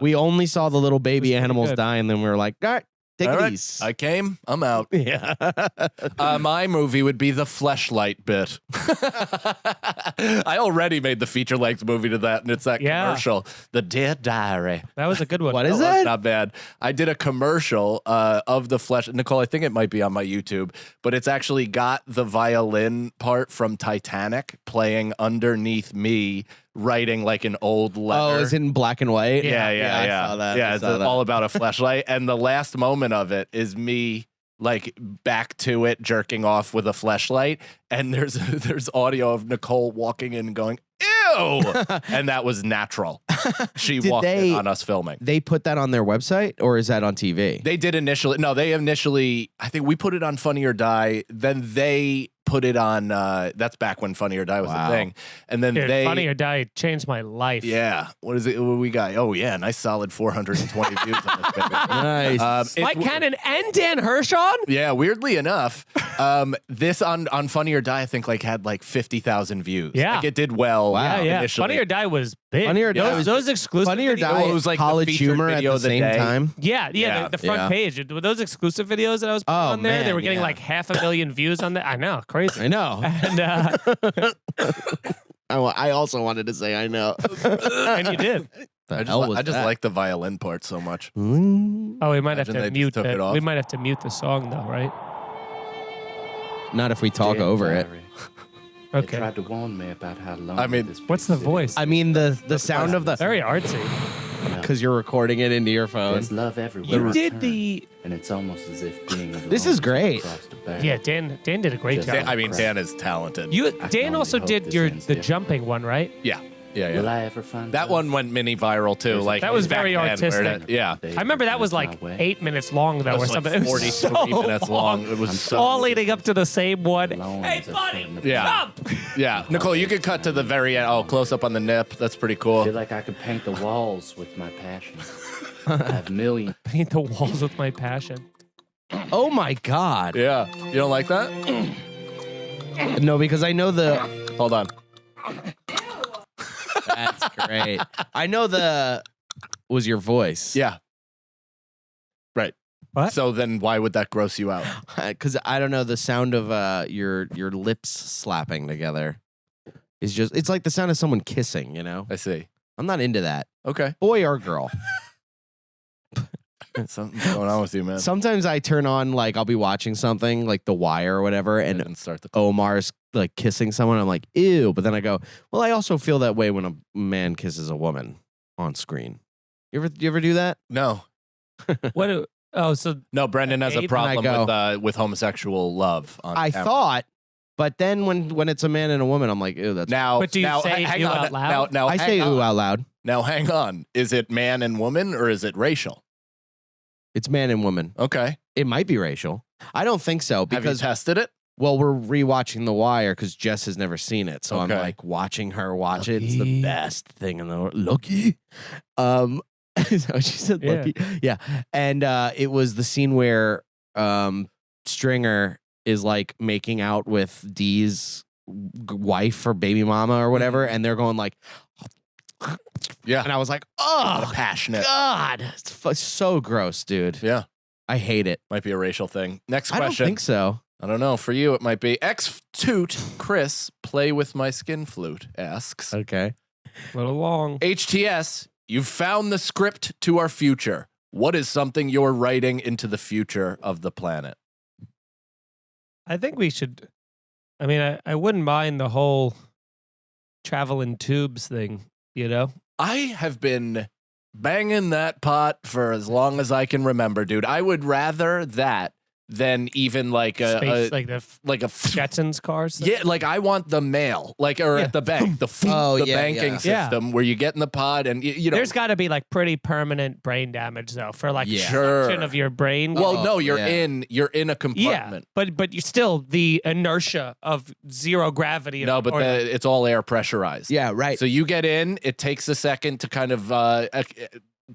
[SPEAKER 3] We only saw the little
[SPEAKER 4] It was
[SPEAKER 3] baby
[SPEAKER 4] pretty
[SPEAKER 3] animals
[SPEAKER 4] good.
[SPEAKER 3] die, and then we were like, all right, take
[SPEAKER 2] All
[SPEAKER 3] it
[SPEAKER 2] right,
[SPEAKER 3] easy.
[SPEAKER 2] I came. I'm out.
[SPEAKER 3] Yeah.
[SPEAKER 2] My movie would be the Fleshlight bit. I already made the feature length movie to that, and it's that
[SPEAKER 4] Yeah.
[SPEAKER 2] commercial, The Dear Diary.
[SPEAKER 4] That was a good one.
[SPEAKER 3] What is
[SPEAKER 2] That was
[SPEAKER 3] that?
[SPEAKER 2] not bad. I did a commercial of the flesh. Nicole, I think it might be on my YouTube, but it's actually got the violin part from Titanic playing underneath me, writing like an old letter.
[SPEAKER 3] Oh, is it in black and white?
[SPEAKER 2] Yeah.
[SPEAKER 3] I saw that.
[SPEAKER 2] Yeah,
[SPEAKER 3] I
[SPEAKER 2] it's
[SPEAKER 3] saw that.
[SPEAKER 2] all about a fleshlight. And the last moment of it is me like back to it, jerking off with a fleshlight. And there's audio of Nicole walking in and going, ew. And that was natural. She
[SPEAKER 3] Did
[SPEAKER 2] walked in
[SPEAKER 3] they-
[SPEAKER 2] on us filming.
[SPEAKER 3] They put that on their website, or is that on TV?
[SPEAKER 2] They did initially. No, they initially, I think we put it on Funny or Die. Then they put it on, that's back when Funny or Die was
[SPEAKER 3] Wow.
[SPEAKER 2] a thing. And then
[SPEAKER 4] Dude,
[SPEAKER 2] they.
[SPEAKER 4] Funny or Die changed my life.
[SPEAKER 2] Yeah. What is it? What we got? Oh, yeah. Nice solid 420 views on this baby.
[SPEAKER 3] Nice.
[SPEAKER 4] Mike Cannon and Dan Hershon?
[SPEAKER 2] Yeah, weirdly enough, this on Funny or Die, I think like had like 50,000 views.
[SPEAKER 4] Yeah.
[SPEAKER 2] Like it did well.
[SPEAKER 3] Wow.
[SPEAKER 4] Yeah.
[SPEAKER 2] Initially.
[SPEAKER 4] Funny or Die was big.
[SPEAKER 3] Funny or Die
[SPEAKER 4] those,
[SPEAKER 3] was-
[SPEAKER 4] those exclusive
[SPEAKER 3] Funny or
[SPEAKER 4] videos-
[SPEAKER 3] Die,
[SPEAKER 2] it was like the
[SPEAKER 3] college
[SPEAKER 2] featured
[SPEAKER 3] humor at
[SPEAKER 2] video
[SPEAKER 3] the
[SPEAKER 2] of the
[SPEAKER 3] same
[SPEAKER 2] day.
[SPEAKER 3] time.
[SPEAKER 4] Yeah,
[SPEAKER 2] Yeah.
[SPEAKER 4] the front
[SPEAKER 3] Yeah.
[SPEAKER 4] page. Were those exclusive videos that I was putting
[SPEAKER 3] Oh,
[SPEAKER 4] on there? They
[SPEAKER 3] man,
[SPEAKER 4] were getting
[SPEAKER 3] yeah.
[SPEAKER 4] like 500,000 views on that. I know, crazy.
[SPEAKER 3] I know.
[SPEAKER 4] And
[SPEAKER 3] I also wanted to say I know.
[SPEAKER 4] and you did.
[SPEAKER 3] The
[SPEAKER 2] I
[SPEAKER 3] hell was
[SPEAKER 2] just
[SPEAKER 3] that?
[SPEAKER 2] like the violin part so much.
[SPEAKER 4] Oh, we might have
[SPEAKER 2] Imagine
[SPEAKER 4] to
[SPEAKER 2] they just
[SPEAKER 4] mute
[SPEAKER 2] took
[SPEAKER 4] it.
[SPEAKER 2] it off.
[SPEAKER 4] We might have to mute the song though, right?
[SPEAKER 3] Not if we talk over it.
[SPEAKER 6] They
[SPEAKER 4] Okay.
[SPEAKER 6] tried to warn me about how lonely
[SPEAKER 2] I mean,
[SPEAKER 6] this big
[SPEAKER 4] What's the
[SPEAKER 6] city
[SPEAKER 4] voice?
[SPEAKER 6] is.
[SPEAKER 3] I mean the sound of the
[SPEAKER 4] Very artsy.
[SPEAKER 3] because you're recording it into your phone.
[SPEAKER 6] There's love everywhere.
[SPEAKER 4] You
[SPEAKER 6] I
[SPEAKER 4] did
[SPEAKER 6] turn,
[SPEAKER 4] the.
[SPEAKER 6] and it's almost as if being
[SPEAKER 3] This
[SPEAKER 6] alone
[SPEAKER 3] is great.
[SPEAKER 6] across the barrier.
[SPEAKER 4] Yeah, Dan did a great
[SPEAKER 6] Just-
[SPEAKER 4] job.
[SPEAKER 2] Dan, I mean, Dan is talented.
[SPEAKER 4] You
[SPEAKER 6] can
[SPEAKER 4] Dan
[SPEAKER 6] only
[SPEAKER 4] also
[SPEAKER 6] hope
[SPEAKER 4] did
[SPEAKER 6] this
[SPEAKER 4] your
[SPEAKER 6] ends
[SPEAKER 4] the
[SPEAKER 6] different.
[SPEAKER 4] jumping one, right?
[SPEAKER 2] yeah.
[SPEAKER 6] Will I ever find
[SPEAKER 2] That
[SPEAKER 6] love?
[SPEAKER 2] one went mini viral too.
[SPEAKER 6] There's a
[SPEAKER 2] Like
[SPEAKER 4] That was
[SPEAKER 2] back
[SPEAKER 4] very
[SPEAKER 2] then, where
[SPEAKER 4] artistic.
[SPEAKER 2] yeah.
[SPEAKER 6] They
[SPEAKER 4] I remember that was
[SPEAKER 6] find
[SPEAKER 4] like
[SPEAKER 6] my way.
[SPEAKER 4] 8 minutes long though,
[SPEAKER 2] It
[SPEAKER 4] or
[SPEAKER 2] was
[SPEAKER 4] something.
[SPEAKER 2] like
[SPEAKER 4] It was
[SPEAKER 2] 43
[SPEAKER 4] so
[SPEAKER 2] minutes long. It was so
[SPEAKER 4] all leading up to the same one.
[SPEAKER 6] Alone
[SPEAKER 4] Hey,
[SPEAKER 6] as a
[SPEAKER 4] buddy,
[SPEAKER 6] friend of
[SPEAKER 2] Yeah.
[SPEAKER 4] jump!
[SPEAKER 2] Yeah. Nicole, you could cut to the very end. Oh, close up on the nip. That's pretty
[SPEAKER 6] I
[SPEAKER 2] cool.
[SPEAKER 6] feel like I could paint the walls with my passion. I have millions.
[SPEAKER 4] Paint the walls with my passion.
[SPEAKER 3] Oh my god.
[SPEAKER 2] Yeah. You don't like that?
[SPEAKER 3] No, because I know the
[SPEAKER 2] Hold on.
[SPEAKER 3] That's great. I know the was your voice.
[SPEAKER 2] Yeah. Right.
[SPEAKER 4] What?
[SPEAKER 2] So then why would that gross you out?
[SPEAKER 3] Because I don't know the sound of your lips slapping together is just it's like the sound of someone kissing, you know?
[SPEAKER 2] I see.
[SPEAKER 3] I'm not into that.
[SPEAKER 2] Okay.
[SPEAKER 3] Boy or girl.
[SPEAKER 2] Something's going on with you, man.
[SPEAKER 3] Sometimes I turn on like I'll be watching something like The Wire or whatever, and
[SPEAKER 2] and start the
[SPEAKER 3] Omar's like kissing someone, I'm like, ew. But then I go, well, I also feel that way when a man kisses a woman on screen. You ever do that?
[SPEAKER 2] No.
[SPEAKER 4] So
[SPEAKER 2] No, Brendan has a
[SPEAKER 4] Abe?
[SPEAKER 2] problem with homosexual love.
[SPEAKER 3] I
[SPEAKER 2] camera.
[SPEAKER 3] thought, but then when it's a man and a woman, I'm like, ew, that's.
[SPEAKER 2] Now,
[SPEAKER 4] But do you
[SPEAKER 2] now,
[SPEAKER 4] say
[SPEAKER 2] hang
[SPEAKER 4] ew
[SPEAKER 2] on,
[SPEAKER 4] out loud?
[SPEAKER 2] Now,
[SPEAKER 3] I
[SPEAKER 2] hang
[SPEAKER 3] say
[SPEAKER 2] on.
[SPEAKER 3] ooh out loud.
[SPEAKER 2] Now, hang on. Is it man and woman or is it racial?
[SPEAKER 3] It's man and woman.
[SPEAKER 2] Okay.
[SPEAKER 3] It might be racial. I don't think so
[SPEAKER 2] Have you
[SPEAKER 3] because
[SPEAKER 2] tested it?
[SPEAKER 3] well, we're rewatching The Wire because Jess has never seen it, so
[SPEAKER 2] Okay.
[SPEAKER 3] I'm like watching her watch it. It's the
[SPEAKER 4] Lucky.
[SPEAKER 3] best thing in the world. Lucky. Is that what she said?
[SPEAKER 4] Yeah.
[SPEAKER 3] Lucky. Yeah. And it was the scene where Stringer is like making out with Dee's wife or baby mama or whatever, and they're going like,
[SPEAKER 2] Yeah.
[SPEAKER 3] and I was like,
[SPEAKER 2] Not
[SPEAKER 3] oh
[SPEAKER 2] passionate.
[SPEAKER 3] God, it's so gross, dude.
[SPEAKER 2] Yeah.
[SPEAKER 3] I hate it.
[SPEAKER 2] Might be a racial thing. Next
[SPEAKER 3] I don't
[SPEAKER 2] question.
[SPEAKER 3] think so.
[SPEAKER 2] I don't know. For you, it might be. X-Toot Chris, play with my skin flute, asks.
[SPEAKER 3] Okay.
[SPEAKER 4] a little long.
[SPEAKER 2] HTS, you've found the script to our future. What is something you're writing into the future of the planet?
[SPEAKER 4] I think we should. I mean, I wouldn't mind the whole travel in tubes thing, you know?
[SPEAKER 2] I have been banging that pot for as long as I can remember, dude. I would rather that than even like
[SPEAKER 4] Space,
[SPEAKER 2] a
[SPEAKER 4] like the
[SPEAKER 2] like a
[SPEAKER 4] Jetsons cars.
[SPEAKER 2] yeah, like I want the mail, like or
[SPEAKER 4] Yeah.
[SPEAKER 2] at the bank, the
[SPEAKER 3] Oh,
[SPEAKER 2] the
[SPEAKER 3] yeah,
[SPEAKER 2] banking
[SPEAKER 3] yeah.
[SPEAKER 2] system where you get in the pod and you know.
[SPEAKER 4] There's got to be like pretty permanent brain damage though for like
[SPEAKER 3] Yeah.
[SPEAKER 4] function
[SPEAKER 2] Sure.
[SPEAKER 4] of your brain.
[SPEAKER 2] well,
[SPEAKER 3] Oh,
[SPEAKER 2] no, you're
[SPEAKER 3] yeah.
[SPEAKER 2] in a compartment.
[SPEAKER 4] but you're still the inertia of zero gravity.
[SPEAKER 2] No, but
[SPEAKER 4] or-
[SPEAKER 2] it's all air pressurized.
[SPEAKER 3] Yeah, right.
[SPEAKER 2] So you get in, it takes a second to kind of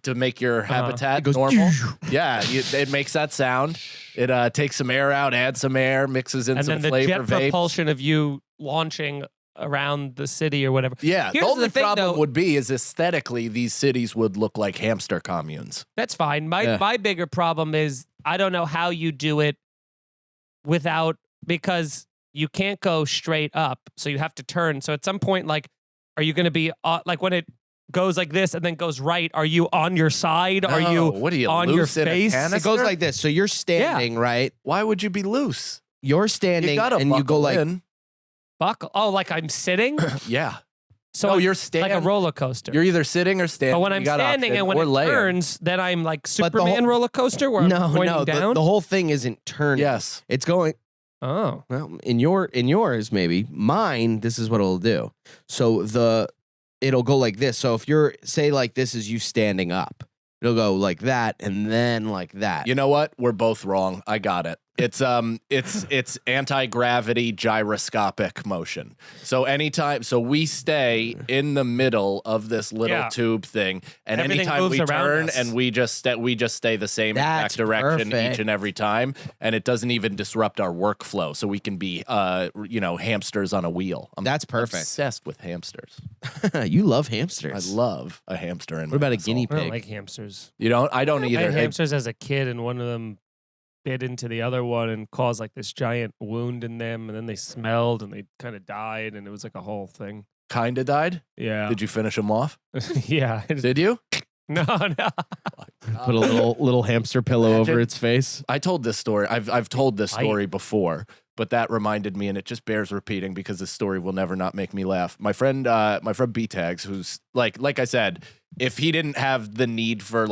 [SPEAKER 2] to make your habitat
[SPEAKER 3] It goes,
[SPEAKER 2] normal. Yeah, it makes that sound. It takes some air out, adds some air, mixes in
[SPEAKER 4] and
[SPEAKER 2] some
[SPEAKER 4] then the
[SPEAKER 2] flavor
[SPEAKER 4] jet
[SPEAKER 2] vapes.
[SPEAKER 4] propulsion of you launching around the city or whatever.
[SPEAKER 2] Yeah,
[SPEAKER 4] Here's
[SPEAKER 2] the only
[SPEAKER 4] the thing,
[SPEAKER 2] problem
[SPEAKER 4] though.
[SPEAKER 2] would be is aesthetically these cities would look like hamster communes.
[SPEAKER 4] That's fine. My bigger problem is I don't know how you do it without because you can't go straight up, so you have to turn. So at some point, like, are you going to be like when it goes like this and then goes right? Are you on your side? Are
[SPEAKER 2] No,
[SPEAKER 4] you
[SPEAKER 2] what are you
[SPEAKER 4] on your
[SPEAKER 2] loose in a
[SPEAKER 4] face?
[SPEAKER 2] canister?
[SPEAKER 3] It goes like this. So you're standing, right?
[SPEAKER 2] Why would you be loose?
[SPEAKER 3] You're
[SPEAKER 2] You
[SPEAKER 3] standing
[SPEAKER 2] gotta
[SPEAKER 3] and you go
[SPEAKER 2] buckle
[SPEAKER 3] like,
[SPEAKER 2] in.
[SPEAKER 4] buckle? Oh, like I'm sitting.
[SPEAKER 2] Yeah.
[SPEAKER 4] So
[SPEAKER 2] No,
[SPEAKER 4] I'm
[SPEAKER 2] you're
[SPEAKER 4] like
[SPEAKER 2] standing.
[SPEAKER 4] a roller coaster.
[SPEAKER 2] You're either sitting or standing.
[SPEAKER 4] But when I'm
[SPEAKER 2] You got
[SPEAKER 4] standing
[SPEAKER 2] option
[SPEAKER 4] and when
[SPEAKER 2] or
[SPEAKER 4] it
[SPEAKER 2] laying.
[SPEAKER 4] turns, then I'm like
[SPEAKER 3] But the
[SPEAKER 4] Superman
[SPEAKER 3] whole-
[SPEAKER 4] roller coaster where I'm pointing
[SPEAKER 3] no,
[SPEAKER 4] down.
[SPEAKER 3] the whole thing isn't turning.
[SPEAKER 2] Yes.
[SPEAKER 3] It's going,
[SPEAKER 4] Oh,
[SPEAKER 3] well, in yours, maybe. Mine, this is what it'll do. So it'll go like this. So if you're, say like this is you standing up, it'll go like that and then like that.
[SPEAKER 2] You know what? We're both wrong. I got it. It's anti-gravity gyroscopic motion. So we stay in the middle of this little
[SPEAKER 4] Yeah.
[SPEAKER 2] tube thing, and
[SPEAKER 4] Everything
[SPEAKER 2] anytime
[SPEAKER 4] moves
[SPEAKER 2] we
[SPEAKER 4] around
[SPEAKER 2] turn
[SPEAKER 4] us.
[SPEAKER 2] and we just stay the same
[SPEAKER 3] That's
[SPEAKER 2] exact direction
[SPEAKER 3] perfect.
[SPEAKER 2] each and every time, and it doesn't even disrupt our workflow. So we can be hamsters on a wheel. I'm
[SPEAKER 3] That's perfect.
[SPEAKER 2] obsessed with hamsters.
[SPEAKER 3] You love
[SPEAKER 2] I
[SPEAKER 3] hamsters.
[SPEAKER 2] love a hamster. In
[SPEAKER 3] What about
[SPEAKER 2] my
[SPEAKER 3] a guinea
[SPEAKER 4] I don't
[SPEAKER 3] pig?
[SPEAKER 4] like hamsters.
[SPEAKER 2] You don't? I don't
[SPEAKER 4] I
[SPEAKER 2] either.
[SPEAKER 4] had hamsters as a kid, and one of them bit into the other one and caused like this giant wound in them, and then they smelled and they kind of died, and it was like a whole thing.
[SPEAKER 2] Kind of died.
[SPEAKER 4] Yeah,
[SPEAKER 2] Did you finish them off?
[SPEAKER 4] yeah.
[SPEAKER 2] Did you?
[SPEAKER 4] No.
[SPEAKER 3] Put a little hamster pillow over
[SPEAKER 2] Imagine-
[SPEAKER 3] its face.
[SPEAKER 2] I told this story. I've told this
[SPEAKER 4] I-
[SPEAKER 2] story before, but that reminded me, and it just bears repeating because this story will never not make me laugh. My friend B Tags, who's like I said, if he didn't have the need for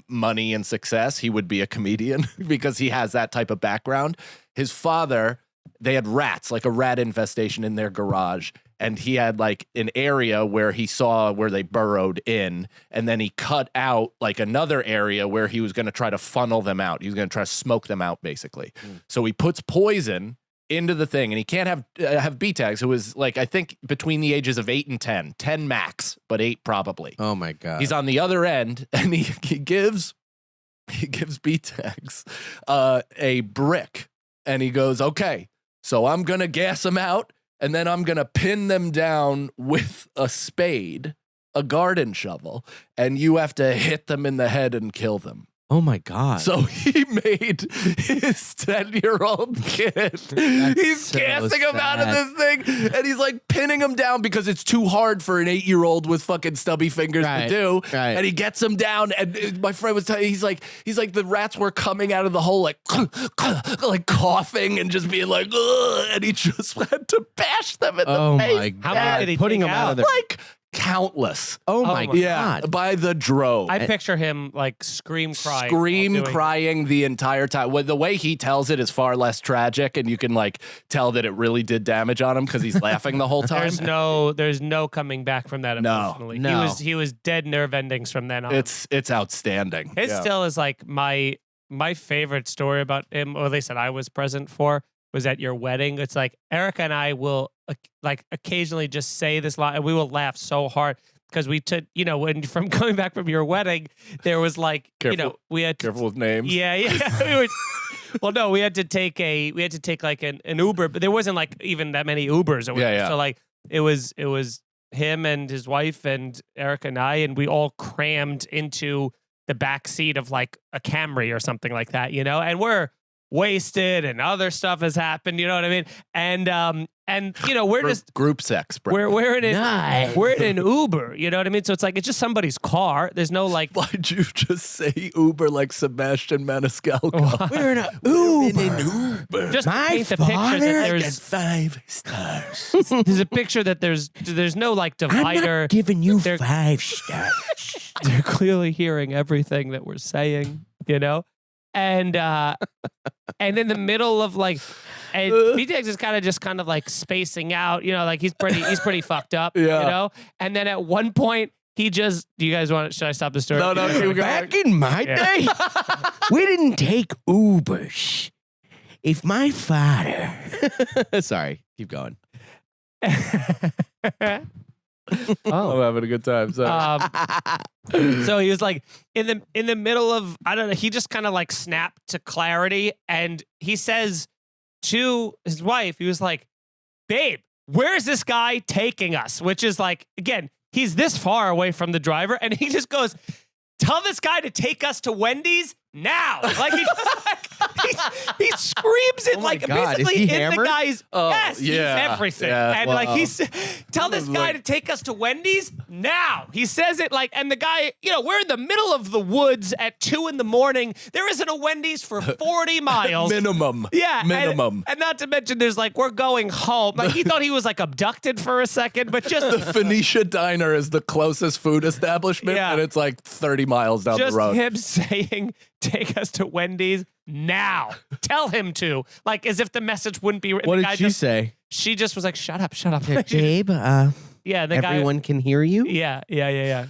[SPEAKER 2] money and success, he would be a comedian because he has that type of background. His father, they had rats, like a rat infestation in their garage. And he had like an area where he saw where they burrowed in, and then he cut out like another area where he was going to try to funnel them out. He was going to try to smoke them out, basically. So he puts poison into the thing, and he can't have B-Tags, who is like I think between the ages of 8 and 10 max, but 8 probably.
[SPEAKER 3] Oh my God.
[SPEAKER 2] He's on the other end, and he gives B-Tags a brick, and he goes, "Okay, so I'm gonna gas them out." And then I'm going to pin them down with a spade, a garden shovel, and you have to hit them in the head and kill them.
[SPEAKER 3] Oh my God.
[SPEAKER 2] So he made his 10-year-old kid. He's
[SPEAKER 3] so
[SPEAKER 2] casting him out of
[SPEAKER 3] sad.
[SPEAKER 2] this thing, and he's like pinning him down because it's too hard for an 8-year-old with fucking stubby fingers to do.
[SPEAKER 3] Right.
[SPEAKER 2] And he gets him down, and my friend was telling he's like the rats were coming out of the hole like like coughing and just being like, ugh, and he just had to bash them in the face.
[SPEAKER 3] My
[SPEAKER 4] How
[SPEAKER 3] God.
[SPEAKER 4] many did he
[SPEAKER 3] Putting
[SPEAKER 4] take
[SPEAKER 3] him out of
[SPEAKER 4] out?
[SPEAKER 3] there.
[SPEAKER 2] Like countless.
[SPEAKER 3] Oh
[SPEAKER 4] my
[SPEAKER 3] my
[SPEAKER 4] God.
[SPEAKER 2] Yeah,
[SPEAKER 3] God.
[SPEAKER 2] by the drove.
[SPEAKER 4] I picture him like scream crying. while doing it.
[SPEAKER 2] Crying the entire time. Well, the way he tells it is far less tragic, and you can like tell that it really did damage on him because he's laughing the whole time.
[SPEAKER 4] There's no coming back from that
[SPEAKER 2] No.
[SPEAKER 4] emotionally.
[SPEAKER 3] No.
[SPEAKER 4] He was dead nerve endings from then on.
[SPEAKER 2] It's outstanding.
[SPEAKER 4] It
[SPEAKER 2] Yeah.
[SPEAKER 4] still is like my favorite story about him, or at least that I was present for, was at your wedding. It's like Erica and I will like occasionally just say this line, and we will laugh so hard because we took, when from coming back from your wedding, there was like,
[SPEAKER 2] Careful.
[SPEAKER 4] we had
[SPEAKER 2] Careful with names.
[SPEAKER 4] Yeah. we were, well, no, we had to take like an Uber, but there wasn't like even that many Ubers.
[SPEAKER 2] Yeah.
[SPEAKER 4] So like it was him and his wife and Erica and I, and we all crammed into the back seat of like a Camry or something like that, and we're wasted and other stuff has happened, you know what I mean? And we're just
[SPEAKER 2] group sex, bro.
[SPEAKER 4] we're in
[SPEAKER 3] Nice.
[SPEAKER 4] we're in an Uber, you know what I mean? So it's like it's just somebody's car. There's no like
[SPEAKER 2] Why'd you just say Uber like Sebastian Maniscalco?
[SPEAKER 3] We're in an Uber.
[SPEAKER 4] just to
[SPEAKER 3] My
[SPEAKER 4] paint the picture
[SPEAKER 3] father
[SPEAKER 4] that
[SPEAKER 2] Get
[SPEAKER 4] there's
[SPEAKER 2] 5 stars.
[SPEAKER 4] there's a picture that there's no like
[SPEAKER 3] I'm
[SPEAKER 4] divider.
[SPEAKER 3] not giving you
[SPEAKER 4] They're-
[SPEAKER 3] 5 stars.
[SPEAKER 4] They're clearly hearing everything that we're saying, and in the middle of like, and BTX is kind of like spacing out, like he's pretty fucked up,
[SPEAKER 2] Yeah.
[SPEAKER 4] and then at one point he just, do you guys should I stop the story?
[SPEAKER 2] No, keep going.
[SPEAKER 3] Back in my
[SPEAKER 4] Yeah.
[SPEAKER 3] day, we didn't take Ubers. If my father... Sorry, keep going.
[SPEAKER 2] I'm having a good time. So.
[SPEAKER 4] So he was like in the middle of, I don't know, he just kind of like snapped to clarity, and he says to his wife, he was like, babe, where is this guy taking us? Which is like, again, he's this far away from the driver, and he just goes, tell this guy to take us to Wendy's now. Like he screams it
[SPEAKER 3] Oh my
[SPEAKER 4] like
[SPEAKER 3] God, is
[SPEAKER 4] basically
[SPEAKER 3] he
[SPEAKER 4] in
[SPEAKER 3] hammered?
[SPEAKER 4] the guy's yes,
[SPEAKER 2] yeah,
[SPEAKER 4] he's everything.
[SPEAKER 2] yeah.
[SPEAKER 4] And like tell this guy to take us to Wendy's now. He says it like, and the guy, we're in the middle of the woods at 2 a.m. There isn't a Wendy's for 40 miles.
[SPEAKER 2] Minimum.
[SPEAKER 4] Yeah,
[SPEAKER 2] Minimum.
[SPEAKER 4] and not to mention, there's like, we're going home. Like he thought he was like abducted for a second, but just
[SPEAKER 2] The Phoenicia Diner is the closest food establishment,
[SPEAKER 4] Yeah.
[SPEAKER 2] and it's like 30 miles down
[SPEAKER 4] just
[SPEAKER 2] the road.
[SPEAKER 4] him saying, take us to Wendy's now. Tell him to. Like, as if the message wouldn't be.
[SPEAKER 3] What
[SPEAKER 4] the
[SPEAKER 3] did
[SPEAKER 4] guy
[SPEAKER 3] she
[SPEAKER 4] just,
[SPEAKER 3] say?
[SPEAKER 4] She just was like, shut up.
[SPEAKER 3] Babe,
[SPEAKER 4] Yeah, the
[SPEAKER 3] everyone can hear you?
[SPEAKER 4] guy. Yeah.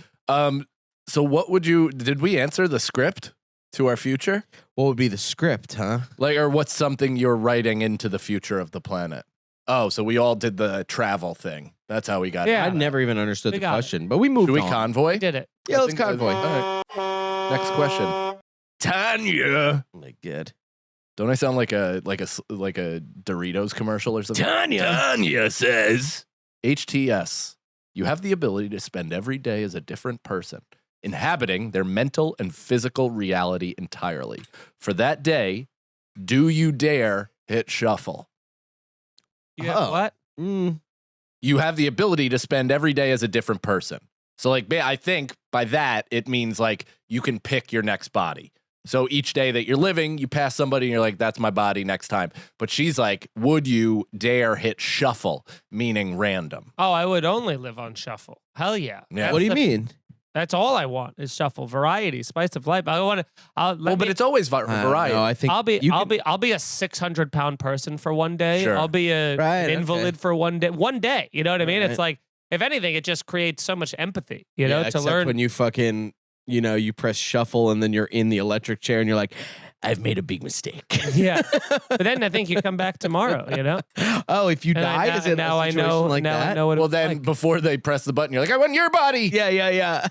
[SPEAKER 2] So what did we answer the script to our future?
[SPEAKER 3] What would be the script, huh?
[SPEAKER 2] Like, or what's something you're writing into the future of the planet? Oh, so we all did the travel thing. That's how we got
[SPEAKER 4] Yeah.
[SPEAKER 2] it.
[SPEAKER 3] I never even understood
[SPEAKER 4] We
[SPEAKER 3] the
[SPEAKER 4] got it.
[SPEAKER 3] question, but we moved
[SPEAKER 2] Should we
[SPEAKER 3] on.
[SPEAKER 2] convoy?
[SPEAKER 4] We did it.
[SPEAKER 3] Yeah,
[SPEAKER 2] I
[SPEAKER 3] let's
[SPEAKER 2] think that's-
[SPEAKER 3] convoy.
[SPEAKER 2] all right. Next question. Tanya.
[SPEAKER 3] Oh my God.
[SPEAKER 2] Don't I sound like a Doritos commercial or something?
[SPEAKER 3] Tanya
[SPEAKER 2] says, HTS, you have the ability to spend every day as a different person, inhabiting their mental and physical reality entirely. For that day, do you dare hit shuffle?
[SPEAKER 4] Yeah.
[SPEAKER 3] Oh.
[SPEAKER 4] What?
[SPEAKER 2] You have the ability to spend every day as a different person. So, like, I think by that, it means like you can pick your next body. So each day that you're living, you pass somebody and you're like, that's my body next time. But she's like, would you dare hit shuffle, meaning random?
[SPEAKER 4] Oh, I would only live on shuffle. Hell yeah.
[SPEAKER 2] Yeah.
[SPEAKER 4] That's
[SPEAKER 3] What do you
[SPEAKER 4] the-
[SPEAKER 3] mean?
[SPEAKER 4] That's all I want is shuffle, variety, spice of life. I want to.
[SPEAKER 2] But it's always variety.
[SPEAKER 3] No, I think
[SPEAKER 4] I'll be
[SPEAKER 3] you
[SPEAKER 4] I'll
[SPEAKER 3] can-
[SPEAKER 4] be a 600-pound person for one day.
[SPEAKER 2] Sure.
[SPEAKER 4] I'll be an
[SPEAKER 3] Right,
[SPEAKER 4] invalid
[SPEAKER 3] okay.
[SPEAKER 4] for one day. One day, you know what I mean?
[SPEAKER 3] Right.
[SPEAKER 4] It's like, if anything, it just creates so much empathy, to
[SPEAKER 3] except
[SPEAKER 4] learn.
[SPEAKER 3] when you fucking, you press shuffle and then you're in the electric chair and you're like, I've made a big mistake.
[SPEAKER 4] Yeah, but then I think you come back tomorrow.
[SPEAKER 3] Oh, if you
[SPEAKER 4] And
[SPEAKER 3] died, is it
[SPEAKER 4] now
[SPEAKER 3] a
[SPEAKER 4] I
[SPEAKER 3] situation
[SPEAKER 4] know.
[SPEAKER 3] like
[SPEAKER 4] now
[SPEAKER 3] that?
[SPEAKER 4] I know what it
[SPEAKER 2] Well,
[SPEAKER 4] was
[SPEAKER 2] then
[SPEAKER 4] like.
[SPEAKER 2] before they press the button, you're like, I want your body.
[SPEAKER 3] Yeah.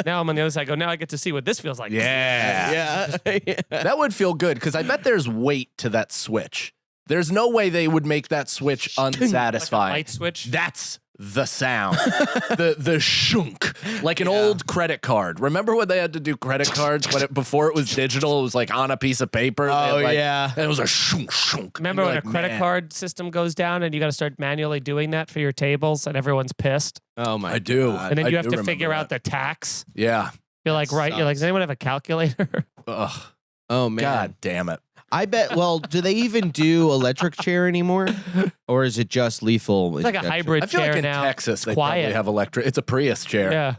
[SPEAKER 4] Now I'm on the other side. I go, now I get to see what this feels like.
[SPEAKER 2] Yeah.
[SPEAKER 3] Yeah.
[SPEAKER 2] That would feel good because I bet there's weight to that switch. There's no way they would make that switch
[SPEAKER 4] Like a
[SPEAKER 2] unsatisfying.
[SPEAKER 4] light switch.
[SPEAKER 2] That's the sound, the shunk, like an old credit card. Remember when they had to do credit cards before it was digital? It was like on a piece of paper.
[SPEAKER 3] Oh,
[SPEAKER 2] and
[SPEAKER 3] yeah.
[SPEAKER 2] and it was a shunk shunk.
[SPEAKER 4] Remember when a credit card system goes down and you got to start manually doing that for your tables and everyone's pissed?
[SPEAKER 3] Oh my!
[SPEAKER 2] I do.
[SPEAKER 3] God.
[SPEAKER 4] And then
[SPEAKER 2] I
[SPEAKER 4] you have
[SPEAKER 2] do
[SPEAKER 4] to
[SPEAKER 2] remember
[SPEAKER 4] figure out
[SPEAKER 2] that.
[SPEAKER 4] the tax.
[SPEAKER 2] Yeah.
[SPEAKER 4] You're like, right? You're like, does anyone have a calculator?
[SPEAKER 2] Ugh.
[SPEAKER 3] Oh man!
[SPEAKER 2] God damn it.
[SPEAKER 3] I bet. Well, do they even do electric chair anymore, or is it just lethal?
[SPEAKER 4] It's like a
[SPEAKER 3] injection?
[SPEAKER 4] hybrid
[SPEAKER 2] I feel
[SPEAKER 4] chair
[SPEAKER 2] like in
[SPEAKER 4] now.
[SPEAKER 2] Texas
[SPEAKER 4] It's
[SPEAKER 2] they
[SPEAKER 4] quiet.
[SPEAKER 2] probably have electric. It's a Prius chair.
[SPEAKER 4] Yeah.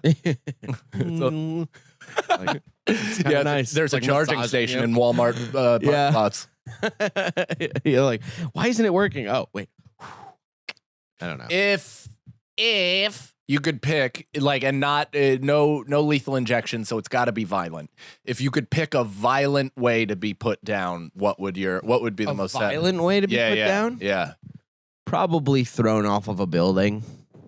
[SPEAKER 3] Like, it's kinda
[SPEAKER 2] Yeah,
[SPEAKER 3] nice.
[SPEAKER 2] there's
[SPEAKER 3] Like
[SPEAKER 2] a charging
[SPEAKER 3] massaging
[SPEAKER 2] station
[SPEAKER 3] you.
[SPEAKER 2] in Walmart parking
[SPEAKER 3] Yeah.
[SPEAKER 2] lots.
[SPEAKER 3] You're like, why isn't it working? Oh wait, I don't know.
[SPEAKER 2] If you could pick like and not no lethal injection, so it's got to be violent. If you could pick a violent way to be put down, what would be the
[SPEAKER 3] A
[SPEAKER 2] most
[SPEAKER 3] violent way to be put down?
[SPEAKER 2] Yeah.
[SPEAKER 3] Probably thrown off of a building.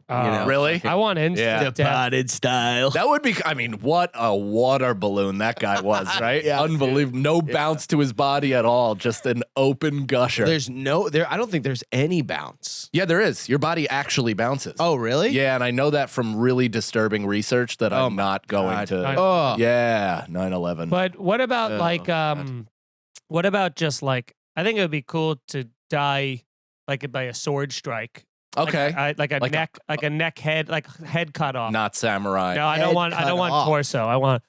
[SPEAKER 3] know.
[SPEAKER 2] Really?
[SPEAKER 4] I want instant
[SPEAKER 2] Yeah.
[SPEAKER 4] death.
[SPEAKER 3] style.
[SPEAKER 2] That would be, I mean, what a water balloon that guy was, right?
[SPEAKER 3] Yeah.
[SPEAKER 2] Unbelievable. No bounce to his body at all. Just an open gusher.
[SPEAKER 3] There's no there. I don't think there's any bounce.
[SPEAKER 2] Yeah, there is. Your body actually bounces.
[SPEAKER 3] Oh really?
[SPEAKER 2] Yeah, and I know that from really disturbing research that I'm not going
[SPEAKER 3] God.
[SPEAKER 2] to.
[SPEAKER 3] Oh.
[SPEAKER 2] Yeah, 9/11.
[SPEAKER 4] But what about what about just like, I think it would be cool to die like by a sword strike.
[SPEAKER 2] Okay.
[SPEAKER 4] Like a neck head, like head cut off.
[SPEAKER 2] Not samurai.
[SPEAKER 4] No, I
[SPEAKER 3] Head
[SPEAKER 4] don't want
[SPEAKER 3] cut off.
[SPEAKER 4] torso. I want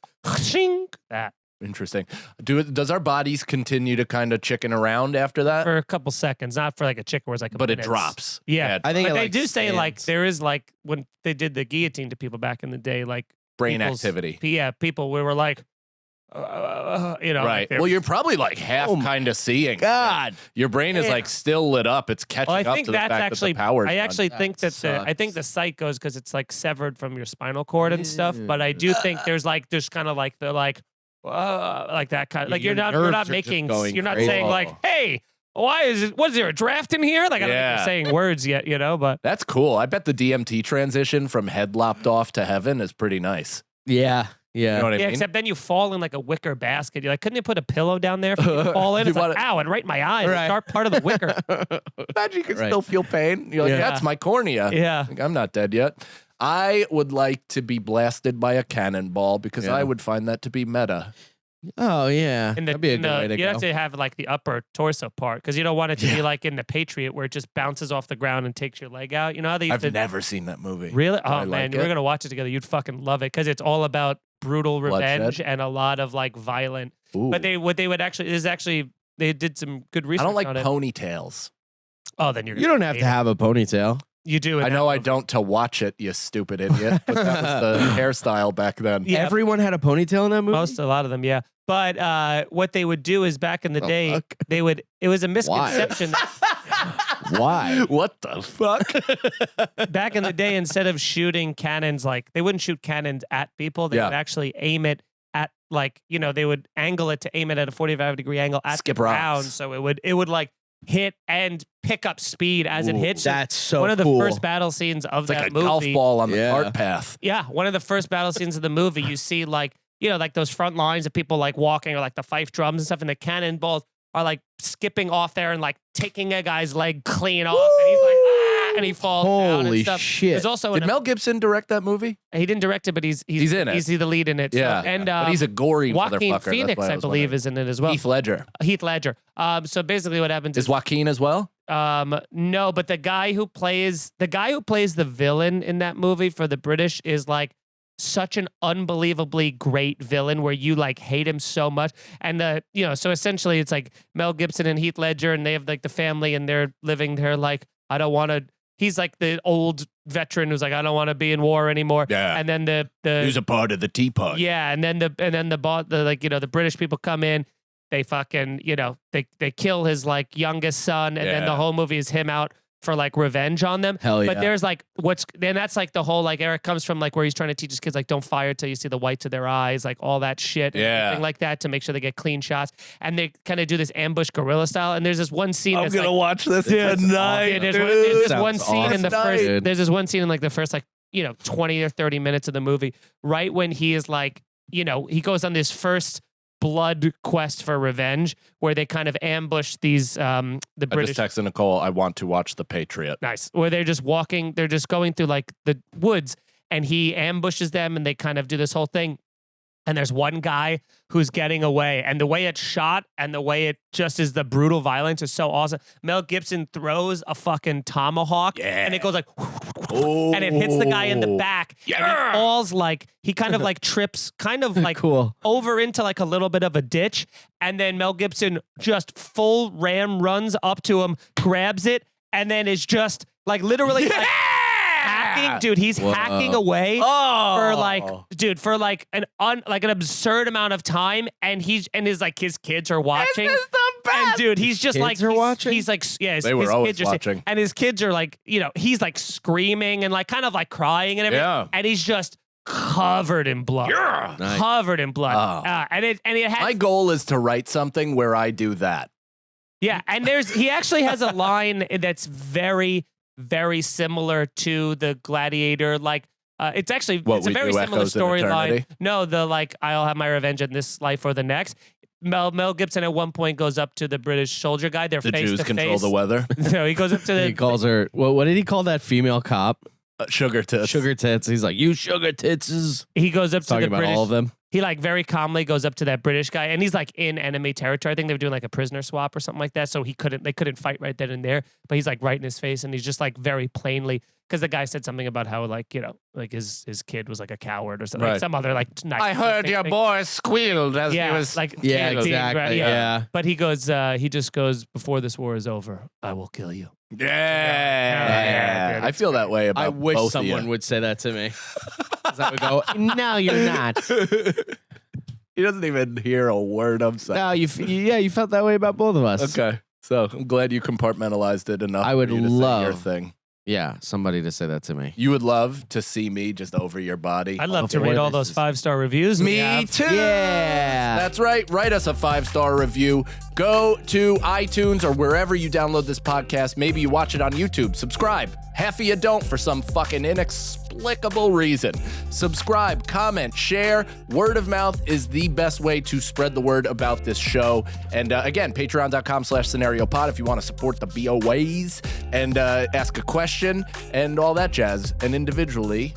[SPEAKER 4] that
[SPEAKER 2] Interesting. Does our bodies continue to kind of chicken around after that?
[SPEAKER 4] for a couple seconds, not for like a chicken where it's like a
[SPEAKER 2] But it
[SPEAKER 4] minutes.
[SPEAKER 2] drops.
[SPEAKER 4] Yeah.
[SPEAKER 3] I think
[SPEAKER 4] But
[SPEAKER 3] it,
[SPEAKER 4] they
[SPEAKER 3] like,
[SPEAKER 4] do say like
[SPEAKER 3] stands.
[SPEAKER 4] there is like when they did the guillotine to people back in the day, like
[SPEAKER 2] Brain
[SPEAKER 4] people's-
[SPEAKER 2] activity.
[SPEAKER 4] Yeah, people we were like, you know,
[SPEAKER 2] Right.
[SPEAKER 4] like they're-
[SPEAKER 2] Well, you're probably like half
[SPEAKER 3] Oh my
[SPEAKER 2] kind of seeing.
[SPEAKER 3] God.
[SPEAKER 2] Your brain is
[SPEAKER 4] Yeah.
[SPEAKER 2] like still lit up. It's catching
[SPEAKER 4] Well, I
[SPEAKER 2] up
[SPEAKER 4] think
[SPEAKER 2] to the
[SPEAKER 4] that's
[SPEAKER 2] fact
[SPEAKER 4] actually.
[SPEAKER 2] that the power's
[SPEAKER 4] I
[SPEAKER 2] done.
[SPEAKER 4] actually think that I think the sight goes because it's like severed from your spinal cord and stuff. But I do think there's kind of like the like that kind of like
[SPEAKER 3] Your
[SPEAKER 4] you're not
[SPEAKER 3] nerves are just
[SPEAKER 4] making
[SPEAKER 3] going
[SPEAKER 4] you're not
[SPEAKER 3] crazy.
[SPEAKER 4] saying like, hey, was there a draft in here? Like I don't think
[SPEAKER 2] Yeah.
[SPEAKER 4] you're saying words yet, you know. But
[SPEAKER 2] That's cool. I bet the DMT transition from head lopped off to heaven is pretty nice.
[SPEAKER 3] Yeah.
[SPEAKER 2] You know what I
[SPEAKER 4] yeah,
[SPEAKER 2] mean?
[SPEAKER 4] except then you fall in like a wicker basket. You're like, couldn't you put a pillow down there for you to fall in?
[SPEAKER 2] You
[SPEAKER 4] It's like,
[SPEAKER 2] wanna-
[SPEAKER 4] ow, and right in my eyes,
[SPEAKER 3] Right.
[SPEAKER 4] a sharp part of the wicker.
[SPEAKER 2] Imagine you can
[SPEAKER 3] Right.
[SPEAKER 2] still feel pain. You're like,
[SPEAKER 3] Yeah.
[SPEAKER 2] that's my cornea.
[SPEAKER 4] Yeah.
[SPEAKER 2] Like, I'm not dead yet. I would like to be blasted by a cannonball because
[SPEAKER 3] Yeah.
[SPEAKER 2] I would find that to be meta.
[SPEAKER 3] Oh yeah.
[SPEAKER 4] In
[SPEAKER 3] That'd be a good way to
[SPEAKER 4] you
[SPEAKER 3] go.
[SPEAKER 4] have to have like the upper torso part because you don't want it to be like in the Patriot where it just bounces off the ground and takes your leg out. You know how they used
[SPEAKER 2] I've
[SPEAKER 4] to
[SPEAKER 2] never seen that movie.
[SPEAKER 4] really?
[SPEAKER 2] I
[SPEAKER 4] Oh man,
[SPEAKER 2] like
[SPEAKER 4] we're
[SPEAKER 2] it.
[SPEAKER 4] gonna watch it together. You'd fucking love it because it's all about brutal
[SPEAKER 2] Bloodshed.
[SPEAKER 4] revenge and a lot of like violent.
[SPEAKER 2] Ooh.
[SPEAKER 4] But they would actually is actually they did some good
[SPEAKER 2] I
[SPEAKER 4] research.
[SPEAKER 2] don't like
[SPEAKER 4] on it.
[SPEAKER 2] ponytails.
[SPEAKER 4] Oh, then you're
[SPEAKER 3] You don't have to have a ponytail.
[SPEAKER 4] You do. in
[SPEAKER 2] I
[SPEAKER 4] that
[SPEAKER 2] know I
[SPEAKER 4] movie.
[SPEAKER 2] don't to watch it, you stupid idiot. But that was the hairstyle back then.
[SPEAKER 4] Yeah.
[SPEAKER 3] Everyone had a ponytail in that movie.
[SPEAKER 4] A lot of them, yeah. But what they would do is back in the
[SPEAKER 3] Oh,
[SPEAKER 4] day,
[SPEAKER 3] fuck.
[SPEAKER 4] they would. It was a misconception.
[SPEAKER 3] Why?
[SPEAKER 2] What the fuck?
[SPEAKER 4] Back in the day, instead of shooting cannons, like they wouldn't shoot cannons at people. They
[SPEAKER 2] Yeah.
[SPEAKER 4] would actually aim it at like they would angle it to aim it at a 45-degree angle at
[SPEAKER 2] Skip
[SPEAKER 4] the ground,
[SPEAKER 2] rocks.
[SPEAKER 4] so it would like hit and pick up speed as it
[SPEAKER 2] Ooh,
[SPEAKER 4] hits.
[SPEAKER 3] That's so
[SPEAKER 4] one of the
[SPEAKER 3] cool.
[SPEAKER 4] first battle scenes of
[SPEAKER 2] It's like
[SPEAKER 4] that
[SPEAKER 2] a
[SPEAKER 4] movie.
[SPEAKER 2] golf ball on the
[SPEAKER 3] Yeah.
[SPEAKER 2] cart path.
[SPEAKER 4] Yeah, one of the first battle scenes of the movie, you see like like those front lines of people like walking or like the fife drums and stuff, and the cannonballs are like skipping off there and like taking a guy's leg clean off, and he's like, ah, and he falls down and
[SPEAKER 3] Holy
[SPEAKER 4] stuff.
[SPEAKER 3] shit.
[SPEAKER 4] There's also
[SPEAKER 2] Did Mel Gibson direct that movie?
[SPEAKER 4] he didn't direct it, but he's
[SPEAKER 2] in it.
[SPEAKER 4] He's the lead in it. So-
[SPEAKER 2] Yeah.
[SPEAKER 4] and
[SPEAKER 2] but he's a gory
[SPEAKER 4] Joaquin
[SPEAKER 2] motherfucker.
[SPEAKER 4] Phoenix,
[SPEAKER 2] That's why
[SPEAKER 4] I
[SPEAKER 2] was
[SPEAKER 4] believe,
[SPEAKER 2] wondering.
[SPEAKER 4] is in it as well.
[SPEAKER 2] Heath Ledger.
[SPEAKER 4] Heath Ledger. So basically, what happens
[SPEAKER 2] Is Joaquin as well?
[SPEAKER 4] no, but the guy who plays the villain in that movie for the British is like such an unbelievably great villain where you like hate him so much. And so essentially it's like Mel Gibson and Heath Ledger, and they have like the family, and they're living there like, I don't want to. He's like the old veteran who's like, I don't want to be in war anymore.
[SPEAKER 2] Yeah.
[SPEAKER 4] And then the
[SPEAKER 2] Who's a part of the teapot?
[SPEAKER 4] yeah, and then the British people come in, they fucking they kill his like youngest son, and then
[SPEAKER 2] Yeah.
[SPEAKER 4] the whole movie is him out for like revenge on them.
[SPEAKER 3] Hell yeah.
[SPEAKER 4] But there's like that's like the whole like Eric comes from like where he's trying to teach his kids like don't fire till you see the whites of their eyes, like all that shit, and
[SPEAKER 2] Yeah.
[SPEAKER 4] everything like that to make sure they get clean shots, and they kind of do this ambush guerrilla style. And there's this one scene that's like,
[SPEAKER 2] watch this
[SPEAKER 4] yeah, there's this one
[SPEAKER 3] Sounds
[SPEAKER 4] scene in the
[SPEAKER 3] awesome.
[SPEAKER 4] first.
[SPEAKER 3] Dude.
[SPEAKER 4] There's this one scene in like the first 20 or 30 minutes of the movie, right when he is like, he goes on this first blood quest for revenge, where they kind of ambush these the
[SPEAKER 2] I
[SPEAKER 4] British.
[SPEAKER 2] just texted Nicole, I want to watch The Patriot.
[SPEAKER 4] Nice. Where they're just walking, they're just going through like the woods, and he ambushes them, and they kind of do this whole thing. And there's one guy who's getting away, and the way it's shot and the way it just is, the brutal violence is so awesome. Mel Gibson throws a fucking tomahawk, and it goes like, and it hits the guy in the back, and he falls like, he kind of like trips, kind of like
[SPEAKER 3] Cool.
[SPEAKER 4] over into like a little bit of a ditch, and then Mel Gibson just full ram runs up to him, grabs it, and then is just like literally like, hacking, dude. He's hacking away for like an absurd amount of time, and his kids are watching.
[SPEAKER 2] This is the best.
[SPEAKER 4] And dude, he's just
[SPEAKER 3] Kids
[SPEAKER 4] like
[SPEAKER 3] are watching?
[SPEAKER 4] He's like, yeah,
[SPEAKER 2] They were
[SPEAKER 4] his
[SPEAKER 2] always
[SPEAKER 4] kids are
[SPEAKER 2] watching.
[SPEAKER 4] and his kids are like, he's like screaming and like kind of like crying and everything,
[SPEAKER 2] Yeah.
[SPEAKER 4] and he's just covered in blood,
[SPEAKER 3] Nice.
[SPEAKER 4] covered in blood.
[SPEAKER 2] Oh.
[SPEAKER 4] And it has
[SPEAKER 2] My goal is to write something where I do that.
[SPEAKER 4] yeah, and he actually has a line that's very, very similar to the Gladiator. Like, it's actually
[SPEAKER 2] What,
[SPEAKER 4] it's a
[SPEAKER 2] we
[SPEAKER 4] very
[SPEAKER 2] do
[SPEAKER 4] similar
[SPEAKER 2] echoes in
[SPEAKER 4] storyline.
[SPEAKER 2] eternity?
[SPEAKER 4] No, the like I'll have my revenge in this life or the next. Mel Gibson at one point goes up to the British soldier guy. They're
[SPEAKER 2] The
[SPEAKER 4] face
[SPEAKER 2] Jews
[SPEAKER 4] to
[SPEAKER 2] control
[SPEAKER 4] face.
[SPEAKER 2] the weather.
[SPEAKER 4] So he goes up to the
[SPEAKER 3] He calls her. What did he call that female cop?
[SPEAKER 2] Sugar tits.
[SPEAKER 3] Sugar tits. He's like, you sugar titses.
[SPEAKER 4] he goes up to
[SPEAKER 3] Talking
[SPEAKER 4] the
[SPEAKER 3] about
[SPEAKER 4] British.
[SPEAKER 3] all of them.
[SPEAKER 4] He like very calmly goes up to that British guy, and he's like in enemy territory. I think they were doing like a prisoner swap or something like that. So they couldn't fight right then and there. But he's like right in his face, and he's just like very plainly, because the guy said something about how like like his kid was like a coward or something, like
[SPEAKER 2] Right.
[SPEAKER 4] some other like. Nice
[SPEAKER 2] I heard your
[SPEAKER 4] thing.
[SPEAKER 2] boy squealed as
[SPEAKER 4] Yeah,
[SPEAKER 2] he was
[SPEAKER 4] like
[SPEAKER 3] Yeah,
[SPEAKER 4] being
[SPEAKER 3] exactly.
[SPEAKER 4] gra-
[SPEAKER 3] Yeah.
[SPEAKER 4] But he just goes, before this war is over, I will kill you.
[SPEAKER 2] Yeah.
[SPEAKER 4] dude,
[SPEAKER 2] I feel that way about
[SPEAKER 3] I wish
[SPEAKER 2] both
[SPEAKER 3] someone
[SPEAKER 2] of you.
[SPEAKER 3] would say that to me. 'Cause I would go, no, you're not.
[SPEAKER 2] He doesn't even hear a word I'm saying.
[SPEAKER 3] No, you felt that way about both of us.
[SPEAKER 2] Okay. So I'm glad you compartmentalized it enough.
[SPEAKER 3] I would
[SPEAKER 2] for you to say your
[SPEAKER 3] love-
[SPEAKER 2] thing.
[SPEAKER 3] Yeah, somebody to say that to me.
[SPEAKER 2] You would love to see me just over your body.
[SPEAKER 4] I'd love to
[SPEAKER 3] Okay,
[SPEAKER 4] read
[SPEAKER 3] what
[SPEAKER 4] all
[SPEAKER 3] is
[SPEAKER 4] those
[SPEAKER 3] this?
[SPEAKER 4] 5-star reviews. we
[SPEAKER 2] Me
[SPEAKER 4] have.
[SPEAKER 2] too.
[SPEAKER 3] Yeah.
[SPEAKER 2] That's right. Write us a 5-star review. Go to iTunes or wherever you download this podcast. Maybe you watch it on YouTube. Subscribe. Half of you don't for some fucking inexplicable reason. Subscribe, comment, share. Word of mouth is the best way to spread the word about this show. And again, patreon.com/scenariopod if you want to support the BOAs and ask a question and all that jazz. And individually,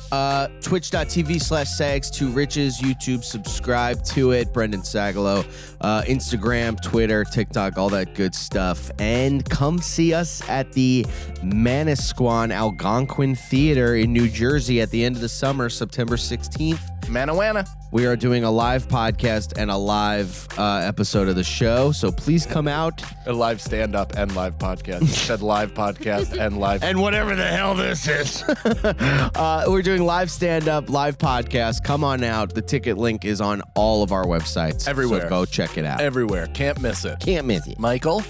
[SPEAKER 3] Twitch.tv/Sags2Riches, YouTube, subscribe to it. Brendan Sagalow, Instagram, Twitter, TikTok, all that good stuff. And come see us at the Manasquan Algonquin Theater in New Jersey at the end of the summer, September 16th.
[SPEAKER 2] Manawana.
[SPEAKER 3] We are doing a live podcast and a live episode of the show, so please come out.
[SPEAKER 2] A live stand-up and live podcast. It said live podcast and live.
[SPEAKER 3] And whatever the hell this is. We're doing live stand-up, live podcast. Come on out. The ticket link is on all of our websites.
[SPEAKER 2] Everywhere.
[SPEAKER 3] So go check it out.
[SPEAKER 2] Everywhere. Can't miss it.
[SPEAKER 3] Can't miss it.
[SPEAKER 2] Michael?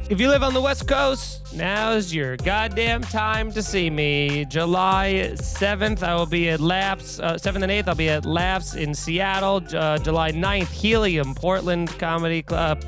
[SPEAKER 4] If you live on the West Coast, now's your goddamn time to see me. July 7th, I will be at Laughs. 7th and 8th, I'll be at Laughs in Seattle. July 9th, Helium Helium Comedy Club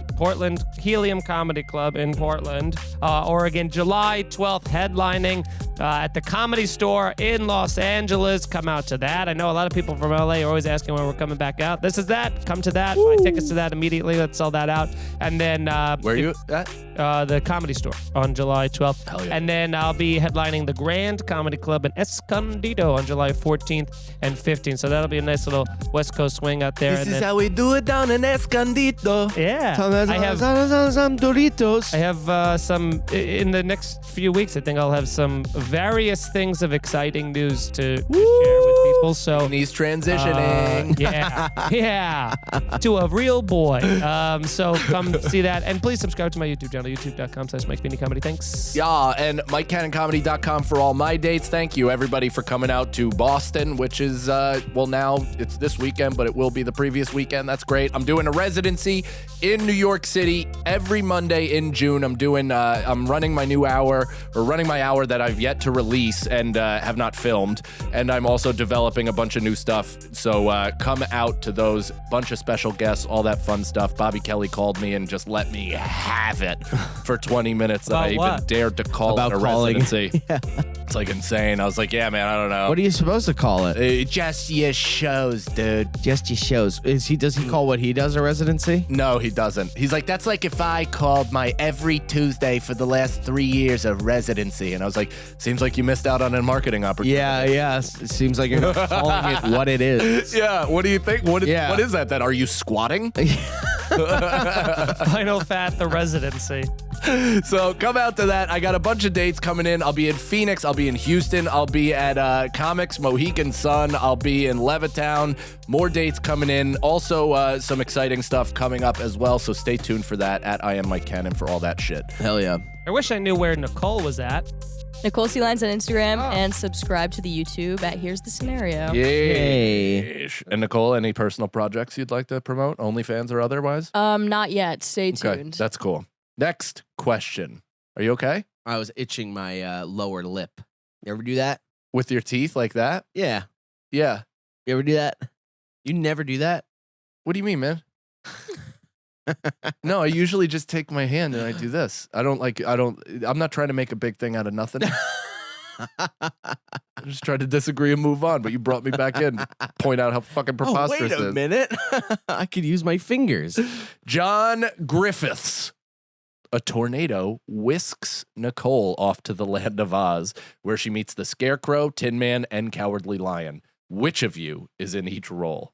[SPEAKER 4] in Portland, Oregon. July 12th, headlining at the Comedy Store in Los Angeles. Come out to that. I know a lot of people from LA are always asking when we're coming back out. This is that. Come to that. Buy tickets to that immediately. Let's sell that out. And then
[SPEAKER 2] Where are you at?
[SPEAKER 4] the Comedy Store on July 12th.
[SPEAKER 2] Hell yeah.
[SPEAKER 4] And then I'll be headlining the Grand Comedy Club in Escondido on July 14th and 15th. So that'll be a nice little West Coast swing out there. And then,
[SPEAKER 2] how we do it down in Escondido.
[SPEAKER 4] yeah. I have
[SPEAKER 3] some Doritos.
[SPEAKER 4] some in the next few weeks. I think I'll have some various things of exciting news to share with people. So
[SPEAKER 2] And he's transitioning.
[SPEAKER 4] yeah, to a real boy. So come see that, and please subscribe to my YouTube channel, youtube.com/MikeFeeney Thanks.
[SPEAKER 2] Yeah, and MikeCannonComedy.com for all my dates. Thank you, everybody, for coming out to Boston, which is, now it's this weekend, but it will be the previous weekend. That's great. I'm doing a residency in New York City every Monday in June. I'm running my new hour, or running my hour that I've yet to release and have not filmed. And I'm also developing a bunch of new stuff. So come out to those, bunch of special guests, all that fun stuff. Bobby Kelly called me and just let me have it for 20 minutes that
[SPEAKER 4] About
[SPEAKER 2] I even
[SPEAKER 4] what?
[SPEAKER 2] dared to call
[SPEAKER 3] About
[SPEAKER 2] it a
[SPEAKER 3] calling.
[SPEAKER 2] residency. It's like insane. I was like, yeah, man, I don't know.
[SPEAKER 3] What are you supposed to call it?
[SPEAKER 2] Just your shows, dude.
[SPEAKER 3] Just your shows. Does he call what he does a residency?
[SPEAKER 2] No, he doesn't. He's like, that's like if I called my every Tuesday for the last 3 years of residency. And I was like, seems like you missed out on a marketing opportunity.
[SPEAKER 3] Yeah. It seems like you're not calling it what it is.
[SPEAKER 2] Yeah. What do you think? What is that? Then are you squatting?
[SPEAKER 4] Final Fat, the residency.
[SPEAKER 2] So come out to that. I got a bunch of dates coming in. I'll be in Phoenix. I'll be in Houston. I'll be at Comics Mohegan Sun. I'll be in Levittown. More dates coming in. Also, some exciting stuff coming up as well. So stay tuned for that at I Am Mike Cannon for all that shit.
[SPEAKER 3] Hell yeah.
[SPEAKER 4] I wish I knew where Nicole was at.
[SPEAKER 5] Nicole C. Lyons on Instagram and subscribe to the YouTube at Here's the Scenario.
[SPEAKER 3] Yay.
[SPEAKER 2] And Nicole, any personal projects you'd like to promote? OnlyFans or otherwise?
[SPEAKER 5] Not yet. Stay tuned.
[SPEAKER 2] Okay, that's cool. Next question. Are you okay?
[SPEAKER 3] I was itching my lower lip. You ever do that?
[SPEAKER 2] With your teeth like that?
[SPEAKER 3] Yeah.
[SPEAKER 2] Yeah.
[SPEAKER 3] You ever do that? You never do that?
[SPEAKER 2] What do you mean, man? No, I usually just take my hand and I do this. I'm not trying to make a big thing out of nothing. I just tried to disagree and move on, but you brought me back in. Point out how fucking preposterous
[SPEAKER 3] wait a
[SPEAKER 2] it is.
[SPEAKER 3] minute. I could use my fingers.
[SPEAKER 2] John Griffiths. A tornado whisks Nicole off to the land of Oz, where she meets the Scarecrow, Tin Man, and Cowardly Lion. Which of you is in each role?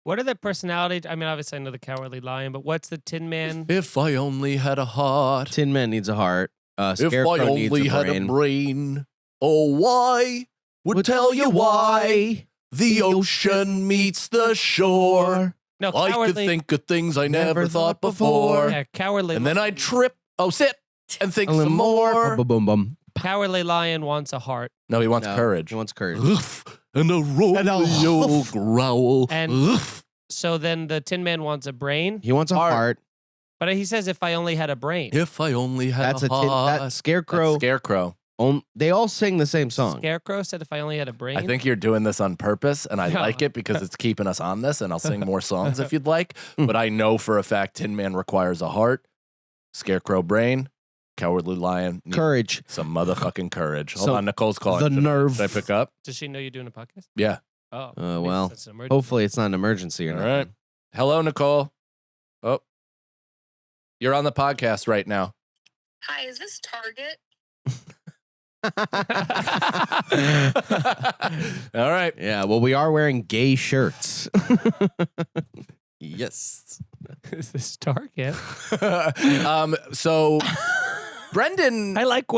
[SPEAKER 4] What are the personalities? I mean, obviously I know the Cowardly Lion, but what's the Tin Man?
[SPEAKER 2] If I only had a heart.
[SPEAKER 3] Tin Man needs a heart.
[SPEAKER 2] If
[SPEAKER 3] Scarecrow
[SPEAKER 2] I
[SPEAKER 3] needs
[SPEAKER 2] only
[SPEAKER 3] a
[SPEAKER 2] had
[SPEAKER 3] brain.
[SPEAKER 2] a brain. Oh, why would tell you why the ocean meets the shore.
[SPEAKER 4] No,
[SPEAKER 2] I could
[SPEAKER 4] Cowardly.
[SPEAKER 2] think of things I never thought before.
[SPEAKER 4] Yeah, Cowardly.
[SPEAKER 2] And then I'd trip. Oh, sit and think
[SPEAKER 3] A little
[SPEAKER 2] some more.
[SPEAKER 3] Boom, boom, boom.
[SPEAKER 4] Cowardly Lion wants a heart.
[SPEAKER 2] No, he wants
[SPEAKER 3] No,
[SPEAKER 2] courage.
[SPEAKER 3] He wants courage.
[SPEAKER 2] And a roll growl.
[SPEAKER 4] And- So then the Tin Man wants a brain,
[SPEAKER 3] He wants a heart.
[SPEAKER 4] but he says if I only had a brain.
[SPEAKER 2] If I only had
[SPEAKER 3] That's
[SPEAKER 2] a
[SPEAKER 3] a tin.
[SPEAKER 2] heart.
[SPEAKER 3] That Scarecrow.
[SPEAKER 2] Scarecrow.
[SPEAKER 3] They all sing the same song.
[SPEAKER 4] Scarecrow said if I only had a brain.
[SPEAKER 2] I think you're doing this on purpose, and I
[SPEAKER 4] No.
[SPEAKER 2] like it because it's keeping us on this, and I'll sing more songs if you'd like. But I know for a fact Tin Man requires a heart, Scarecrow brain, Cowardly Lion needs
[SPEAKER 3] Courage.
[SPEAKER 2] some motherfucking courage. Hold
[SPEAKER 3] So,
[SPEAKER 2] on, Nicole's calling.
[SPEAKER 3] the
[SPEAKER 2] Should I-
[SPEAKER 3] nerve.
[SPEAKER 2] Should I pick up?
[SPEAKER 4] Does she know you're doing a podcast?
[SPEAKER 2] Yeah.
[SPEAKER 4] Oh.
[SPEAKER 3] Well,
[SPEAKER 4] maybe that's an emergency.
[SPEAKER 3] hopefully it's not an emergency or
[SPEAKER 2] All
[SPEAKER 3] not.
[SPEAKER 2] right. Hello, Nicole. Oh, you're on the podcast right now.
[SPEAKER 7] Hi, is this Target?
[SPEAKER 2] All right.
[SPEAKER 3] Yeah, well, we are wearing gay shirts. Yes.
[SPEAKER 4] Is this Target?
[SPEAKER 2] So Brendan.
[SPEAKER 4] I like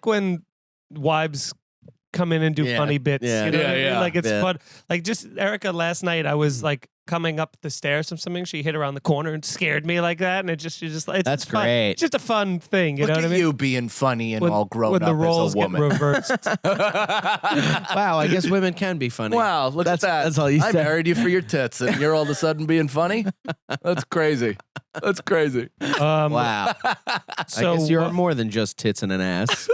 [SPEAKER 4] when wives come in and do
[SPEAKER 3] Yeah,
[SPEAKER 4] funny bits.
[SPEAKER 3] yeah.
[SPEAKER 4] You know
[SPEAKER 2] Yeah,
[SPEAKER 4] what I mean?
[SPEAKER 2] yeah.
[SPEAKER 4] Like it's
[SPEAKER 3] Yeah.
[SPEAKER 4] fun. Like just Erica last night, I was like coming up the stairs from something. She hit around the corner and scared me like that. And she just like,
[SPEAKER 3] That's
[SPEAKER 4] it's fun.
[SPEAKER 3] great.
[SPEAKER 4] It's just a fun thing. You
[SPEAKER 2] Look
[SPEAKER 4] know what
[SPEAKER 2] at
[SPEAKER 4] I mean?
[SPEAKER 2] you being funny and
[SPEAKER 4] When-
[SPEAKER 2] all grown
[SPEAKER 4] when
[SPEAKER 2] up
[SPEAKER 4] the roles
[SPEAKER 2] as a woman.
[SPEAKER 4] get reversed.
[SPEAKER 3] Wow, I guess women can be funny.
[SPEAKER 2] Wow, look
[SPEAKER 3] That's-
[SPEAKER 2] at that.
[SPEAKER 3] that's all you
[SPEAKER 2] I
[SPEAKER 3] said.
[SPEAKER 2] married you for your tits, and you're all of a sudden being funny? That's crazy. That's crazy.
[SPEAKER 3] Wow.
[SPEAKER 4] So
[SPEAKER 3] I guess you're
[SPEAKER 4] what-
[SPEAKER 3] more than just tits and an ass.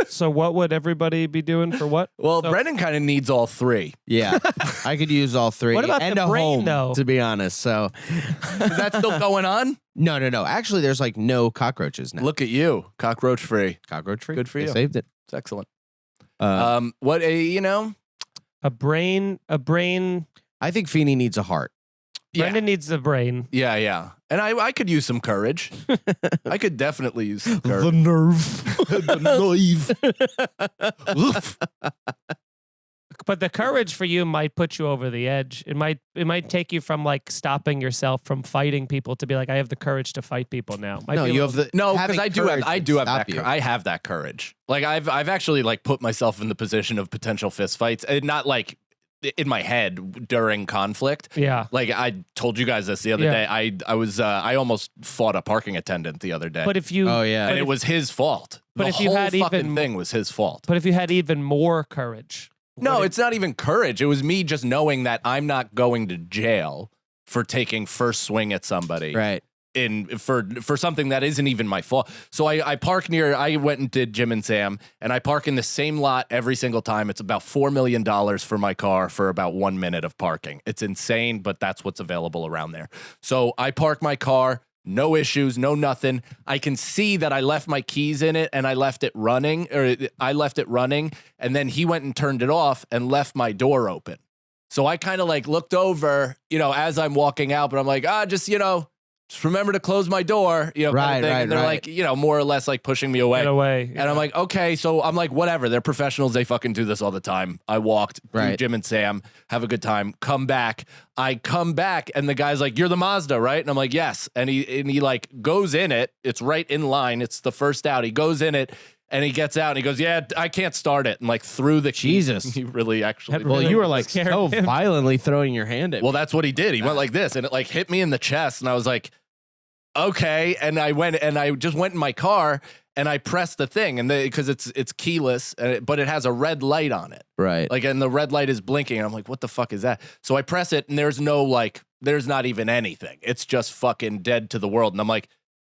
[SPEAKER 4] So what would everybody be doing for what?
[SPEAKER 2] Well,
[SPEAKER 4] So-
[SPEAKER 2] Brendan kind of needs all three.
[SPEAKER 3] Yeah, I could use all three.
[SPEAKER 4] What about
[SPEAKER 3] and
[SPEAKER 4] the
[SPEAKER 3] a
[SPEAKER 4] brain,
[SPEAKER 3] home,
[SPEAKER 4] though?
[SPEAKER 3] to be honest. So,
[SPEAKER 2] Is that still going on?
[SPEAKER 3] no. Actually, there's like no cockroaches now.
[SPEAKER 2] Look at you, cockroach free.
[SPEAKER 3] Cockroach free.
[SPEAKER 2] Good for
[SPEAKER 3] They
[SPEAKER 2] you.
[SPEAKER 3] saved it.
[SPEAKER 2] It's excellent.
[SPEAKER 3] Uh,
[SPEAKER 2] What you know?
[SPEAKER 4] A brain.
[SPEAKER 3] I think Feeney needs a heart.
[SPEAKER 2] Yeah.
[SPEAKER 4] Brendan needs a brain.
[SPEAKER 2] Yeah. And I could use some courage. I could definitely use some courage.
[SPEAKER 3] nerve.
[SPEAKER 2] The nerve. Oof.
[SPEAKER 4] But the courage for you might put you over the edge. It might take you from like stopping yourself from fighting people to be like, I have the courage to fight people now. Might
[SPEAKER 3] No,
[SPEAKER 4] be a
[SPEAKER 3] you
[SPEAKER 4] little-
[SPEAKER 3] have the
[SPEAKER 2] No,
[SPEAKER 3] having
[SPEAKER 2] because
[SPEAKER 3] courage
[SPEAKER 2] I
[SPEAKER 3] would
[SPEAKER 2] do have
[SPEAKER 3] stop
[SPEAKER 2] that.
[SPEAKER 3] you.
[SPEAKER 2] I have that courage. Like I've actually like put myself in the position of potential fist fights, and not like in my head during conflict.
[SPEAKER 4] Yeah.
[SPEAKER 2] Like I told you guys this the other
[SPEAKER 4] Yeah.
[SPEAKER 2] day. I almost fought a parking attendant the other day.
[SPEAKER 4] But if you
[SPEAKER 3] Oh yeah.
[SPEAKER 2] and it was his fault.
[SPEAKER 4] but
[SPEAKER 2] the
[SPEAKER 4] if you
[SPEAKER 2] whole
[SPEAKER 4] had
[SPEAKER 2] fucking
[SPEAKER 4] even-
[SPEAKER 2] thing was his fault.
[SPEAKER 4] but if you had even more courage.
[SPEAKER 2] No,
[SPEAKER 4] what
[SPEAKER 2] it's not even courage. It was me just knowing that I'm not going to jail for taking first swing at somebody
[SPEAKER 3] right.
[SPEAKER 2] for something that isn't even my fault. So I park near. I went and did Jim and Sam, and I park in the same lot every single time. It's about $4 million for my car for about 1 minute of parking. It's insane, but that's what's available around there. So I park my car No issues, no nothing. I can see that I left my keys in it and I left it running, and then he went and turned it off and left my door open. So I kind of like looked over, as I'm walking out, but I'm like, just remember to close my door, kind of thing. And they're like, more or less like pushing me away.
[SPEAKER 4] Get away.
[SPEAKER 2] And I'm like, okay, so I'm like, whatever. They're professionals. They fucking do this all the time. I walked through Jim and Sam, have a good time, come back. I come back and the guy's like, you're the Mazda, right? And I'm like, yes. And he like goes in it. It's right in line. It's the first out. He goes in it and he gets out and he goes, yeah, I can't start it. And like through the
[SPEAKER 3] Jesus.
[SPEAKER 2] He really actually.
[SPEAKER 3] Well, you were like so violently throwing your hand at me.
[SPEAKER 2] Well, that's what he did. He went like this and it like hit me in the chest. And I was like, okay. And I just went in my car and I pressed the thing and because it's keyless, but it has a red light on it.
[SPEAKER 3] Right.
[SPEAKER 2] Like, and the red light is blinking. And I'm like, what the fuck is that? So I press it and there's not even anything. It's just fucking dead to the world. And I'm like,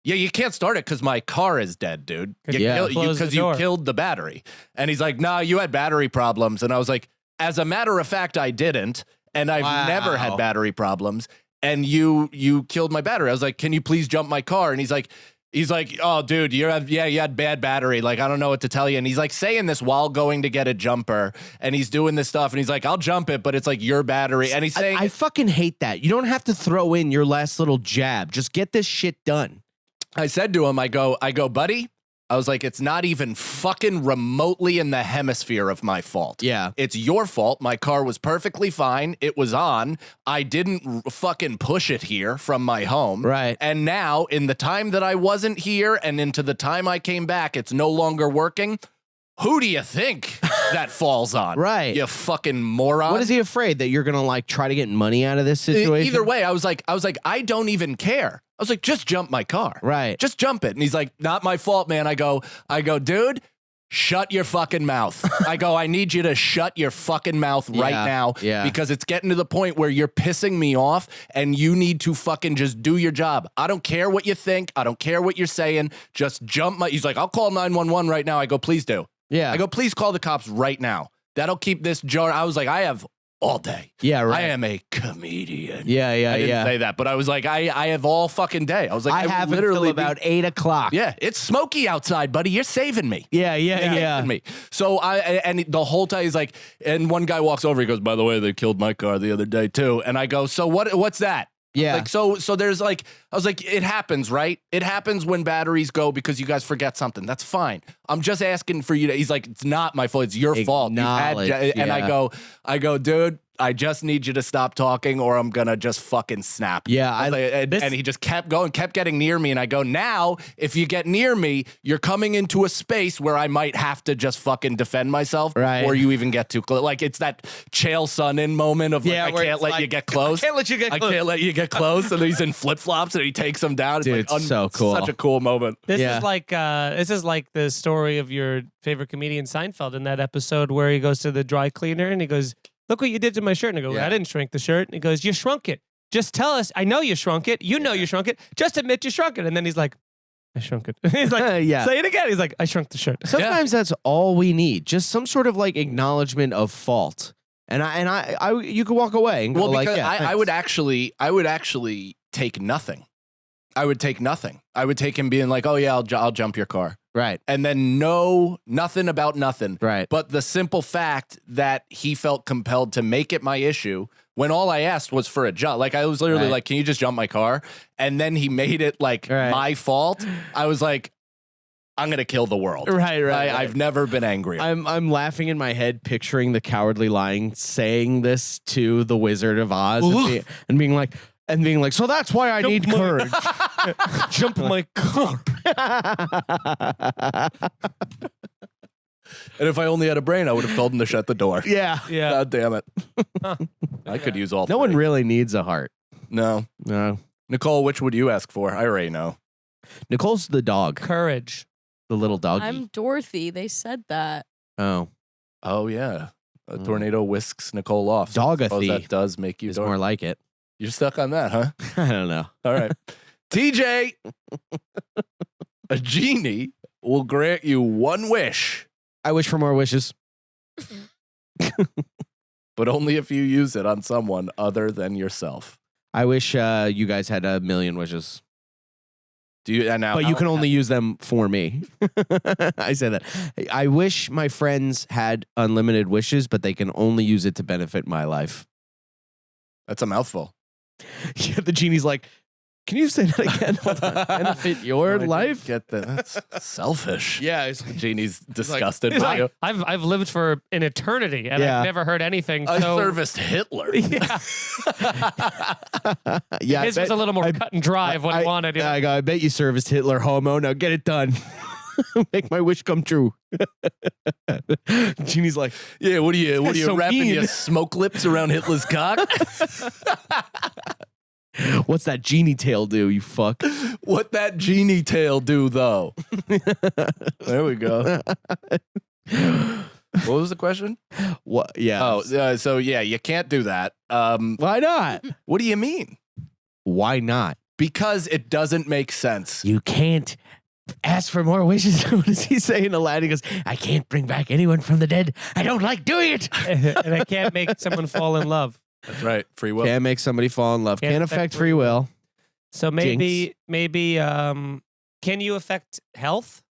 [SPEAKER 2] yeah, you can't start it because my car is dead, dude. Because you killed the battery. And he's like, nah, you had battery problems. And I was like, as a matter of fact, I didn't. And I've never had battery problems. And you killed my battery. I was like, can you please jump my car? And he's like, oh, dude, you had bad battery. Like, I don't know what to tell you. And he's like saying this while going to get a jumper. And he's doing this stuff. And he's like, I'll jump it, but it's like your battery. And he's saying,
[SPEAKER 3] I fucking hate that. You don't have to throw in your last little jab. Just get this shit done.
[SPEAKER 2] I said to him, I go, buddy, I was like, it's not even fucking remotely in the hemisphere of my fault.
[SPEAKER 3] Yeah.
[SPEAKER 2] It's your fault. My car was perfectly fine. It was on. I didn't fucking push it here from my home.
[SPEAKER 3] Right.
[SPEAKER 2] And now, in the time that I wasn't here and into the time I came back, it's no longer working. Who do you think that falls on?
[SPEAKER 3] Right.
[SPEAKER 2] You fucking moron.
[SPEAKER 3] What is he afraid that you're going to like try to get money out of this situation?
[SPEAKER 2] Either way, I was like, I don't even care. I was like, just jump my car.
[SPEAKER 3] Right.
[SPEAKER 2] Just jump it. And he's like, not my fault, man. I go, dude, shut your fucking mouth. I go, I need you to shut your fucking mouth right now.
[SPEAKER 3] Yeah.
[SPEAKER 2] Because it's getting to the point where you're pissing me off and you need to fucking just do your job. I don't care what you think. I don't care what you're saying. Just jump my. He's like, I'll call 911 right now. I go, please do.
[SPEAKER 3] Yeah.
[SPEAKER 2] I go, please call the cops right now. That'll keep this jar. I was like, I have all day.
[SPEAKER 3] Yeah, right.
[SPEAKER 2] I am a comedian.
[SPEAKER 3] Yeah.
[SPEAKER 2] I didn't say that, but I was like, I have all fucking day. I was like,
[SPEAKER 3] I have literally about 8 o'clock.
[SPEAKER 2] Yeah, it's smoky outside, buddy. You're saving me.
[SPEAKER 3] Yeah.
[SPEAKER 2] Saving me. So and the whole time he's like, and one guy walks over. He goes, by the way, they killed my car the other day too. And I go, so what's that?
[SPEAKER 3] Yeah.
[SPEAKER 2] Like, so there's like, I was like, it happens, right? It happens when batteries go because you guys forget something. That's fine. I'm just asking for you to, he's like, it's not my fault. It's your fault. And I go, dude, I just need you to stop talking or I'm going to just fucking snap.
[SPEAKER 3] Yeah.
[SPEAKER 2] And he just kept going, kept getting near me. And I go, now, if you get near me, you're coming into a space where I might have to just fucking defend myself before you even get too close. Like, it's that Chael Sonnen moment of like, I can't let you get close.
[SPEAKER 3] I can't let you get close.
[SPEAKER 2] I can't let you get close. And he's in flip-flops and he takes them down.
[SPEAKER 3] Dude,
[SPEAKER 2] it's like,
[SPEAKER 3] it's so cool.
[SPEAKER 2] Such a cool moment.
[SPEAKER 4] This is like the story of your favorite comedian Seinfeld in that episode where he goes to the dry cleaner and he goes, look what you did to my shirt. And I go, I didn't shrink the shirt. And he goes, you shrunk it. Just tell us. I know you shrunk it. You know you shrunk it. Just admit you shrunk it. And then he's like, I shrunk it. He's like, say it again. He's like, I shrunk the shirt.
[SPEAKER 3] Sometimes that's all we need. Just some sort of like acknowledgement of fault. And I you could walk away and go like,
[SPEAKER 2] I would actually take nothing. I would take nothing. I would take him being like, oh yeah, I'll jump your car.
[SPEAKER 3] Right.
[SPEAKER 2] And then nothing about nothing.
[SPEAKER 3] Right.
[SPEAKER 2] But the simple fact that he felt compelled to make it my issue when all I asked was for a jump. Like, I was literally like, can you just jump my car? And then he made it like my fault. I was like, I'm going to kill the world.
[SPEAKER 3] Right.
[SPEAKER 2] I've never been angry.
[SPEAKER 3] I'm laughing in my head, picturing the Cowardly Lion saying this to the Wizard of Oz and being like, so that's why I need courage.
[SPEAKER 4] Jump my car.
[SPEAKER 2] And if I only had a brain, I would have told him to shut the door.
[SPEAKER 3] Yeah.
[SPEAKER 2] God damn it. I could use all three.
[SPEAKER 3] No one really needs a heart.
[SPEAKER 2] No. Nicole, which would you ask for? I already know.
[SPEAKER 3] Nicole's the dog.
[SPEAKER 4] Courage.
[SPEAKER 3] The little doggy.
[SPEAKER 5] I'm Dorothy. They said that.
[SPEAKER 3] Oh,
[SPEAKER 2] yeah. A tornado whisks Nicole off.
[SPEAKER 3] Dogathy.
[SPEAKER 2] That does make you
[SPEAKER 3] is more like it.
[SPEAKER 2] You're stuck on that, huh?
[SPEAKER 3] I don't know.
[SPEAKER 2] All right. TJ, a genie will grant you one wish.
[SPEAKER 3] I wish for more wishes.
[SPEAKER 2] But only if you use it on someone other than yourself.
[SPEAKER 3] I wish you guys had a million wishes.
[SPEAKER 2] Do you? And now,
[SPEAKER 3] But you can only use them for me. I say that. I wish my friends had unlimited wishes, but they can only use it to benefit my life.
[SPEAKER 2] That's a mouthful.
[SPEAKER 3] Yeah, the genie's like, can you say that again? Hold on. Benefit your life?
[SPEAKER 2] Get that? That's selfish.
[SPEAKER 3] Yeah. It's like,
[SPEAKER 2] Genie's disgusted
[SPEAKER 4] He's
[SPEAKER 2] by
[SPEAKER 4] like,
[SPEAKER 2] you.
[SPEAKER 4] I've lived for an eternity and
[SPEAKER 3] Yeah.
[SPEAKER 4] I've never heard anything
[SPEAKER 2] I
[SPEAKER 4] so.
[SPEAKER 2] serviced Hitler.
[SPEAKER 4] Yeah,
[SPEAKER 3] yeah,
[SPEAKER 4] his was a little more cut and dry of what he wanted. You know?
[SPEAKER 3] I go, I bet you serviced Hitler, homo. Now get it done. Make my wish come true. Genie's like,
[SPEAKER 2] Yeah, what are you
[SPEAKER 3] so
[SPEAKER 2] wrapping
[SPEAKER 3] mean.
[SPEAKER 2] your smoke lips around Hitler's cock?
[SPEAKER 3] what's that genie tail do, you fuck?
[SPEAKER 2] What that genie tail do, though? There we go. What was the question?
[SPEAKER 3] What? Yeah.
[SPEAKER 2] Oh, so yeah, you can't do that.
[SPEAKER 3] Why not?
[SPEAKER 2] What do you mean?
[SPEAKER 3] Why not?
[SPEAKER 2] Because it doesn't make sense.
[SPEAKER 3] You can't ask for more wishes. What does he say in Aladdin? He goes, I can't bring back anyone from the dead. I don't like doing it.
[SPEAKER 4] And I can't make someone fall in love.
[SPEAKER 2] That's right. Free will.
[SPEAKER 3] Can't make somebody fall in love. Can't affect free will.
[SPEAKER 4] So maybe can you affect health?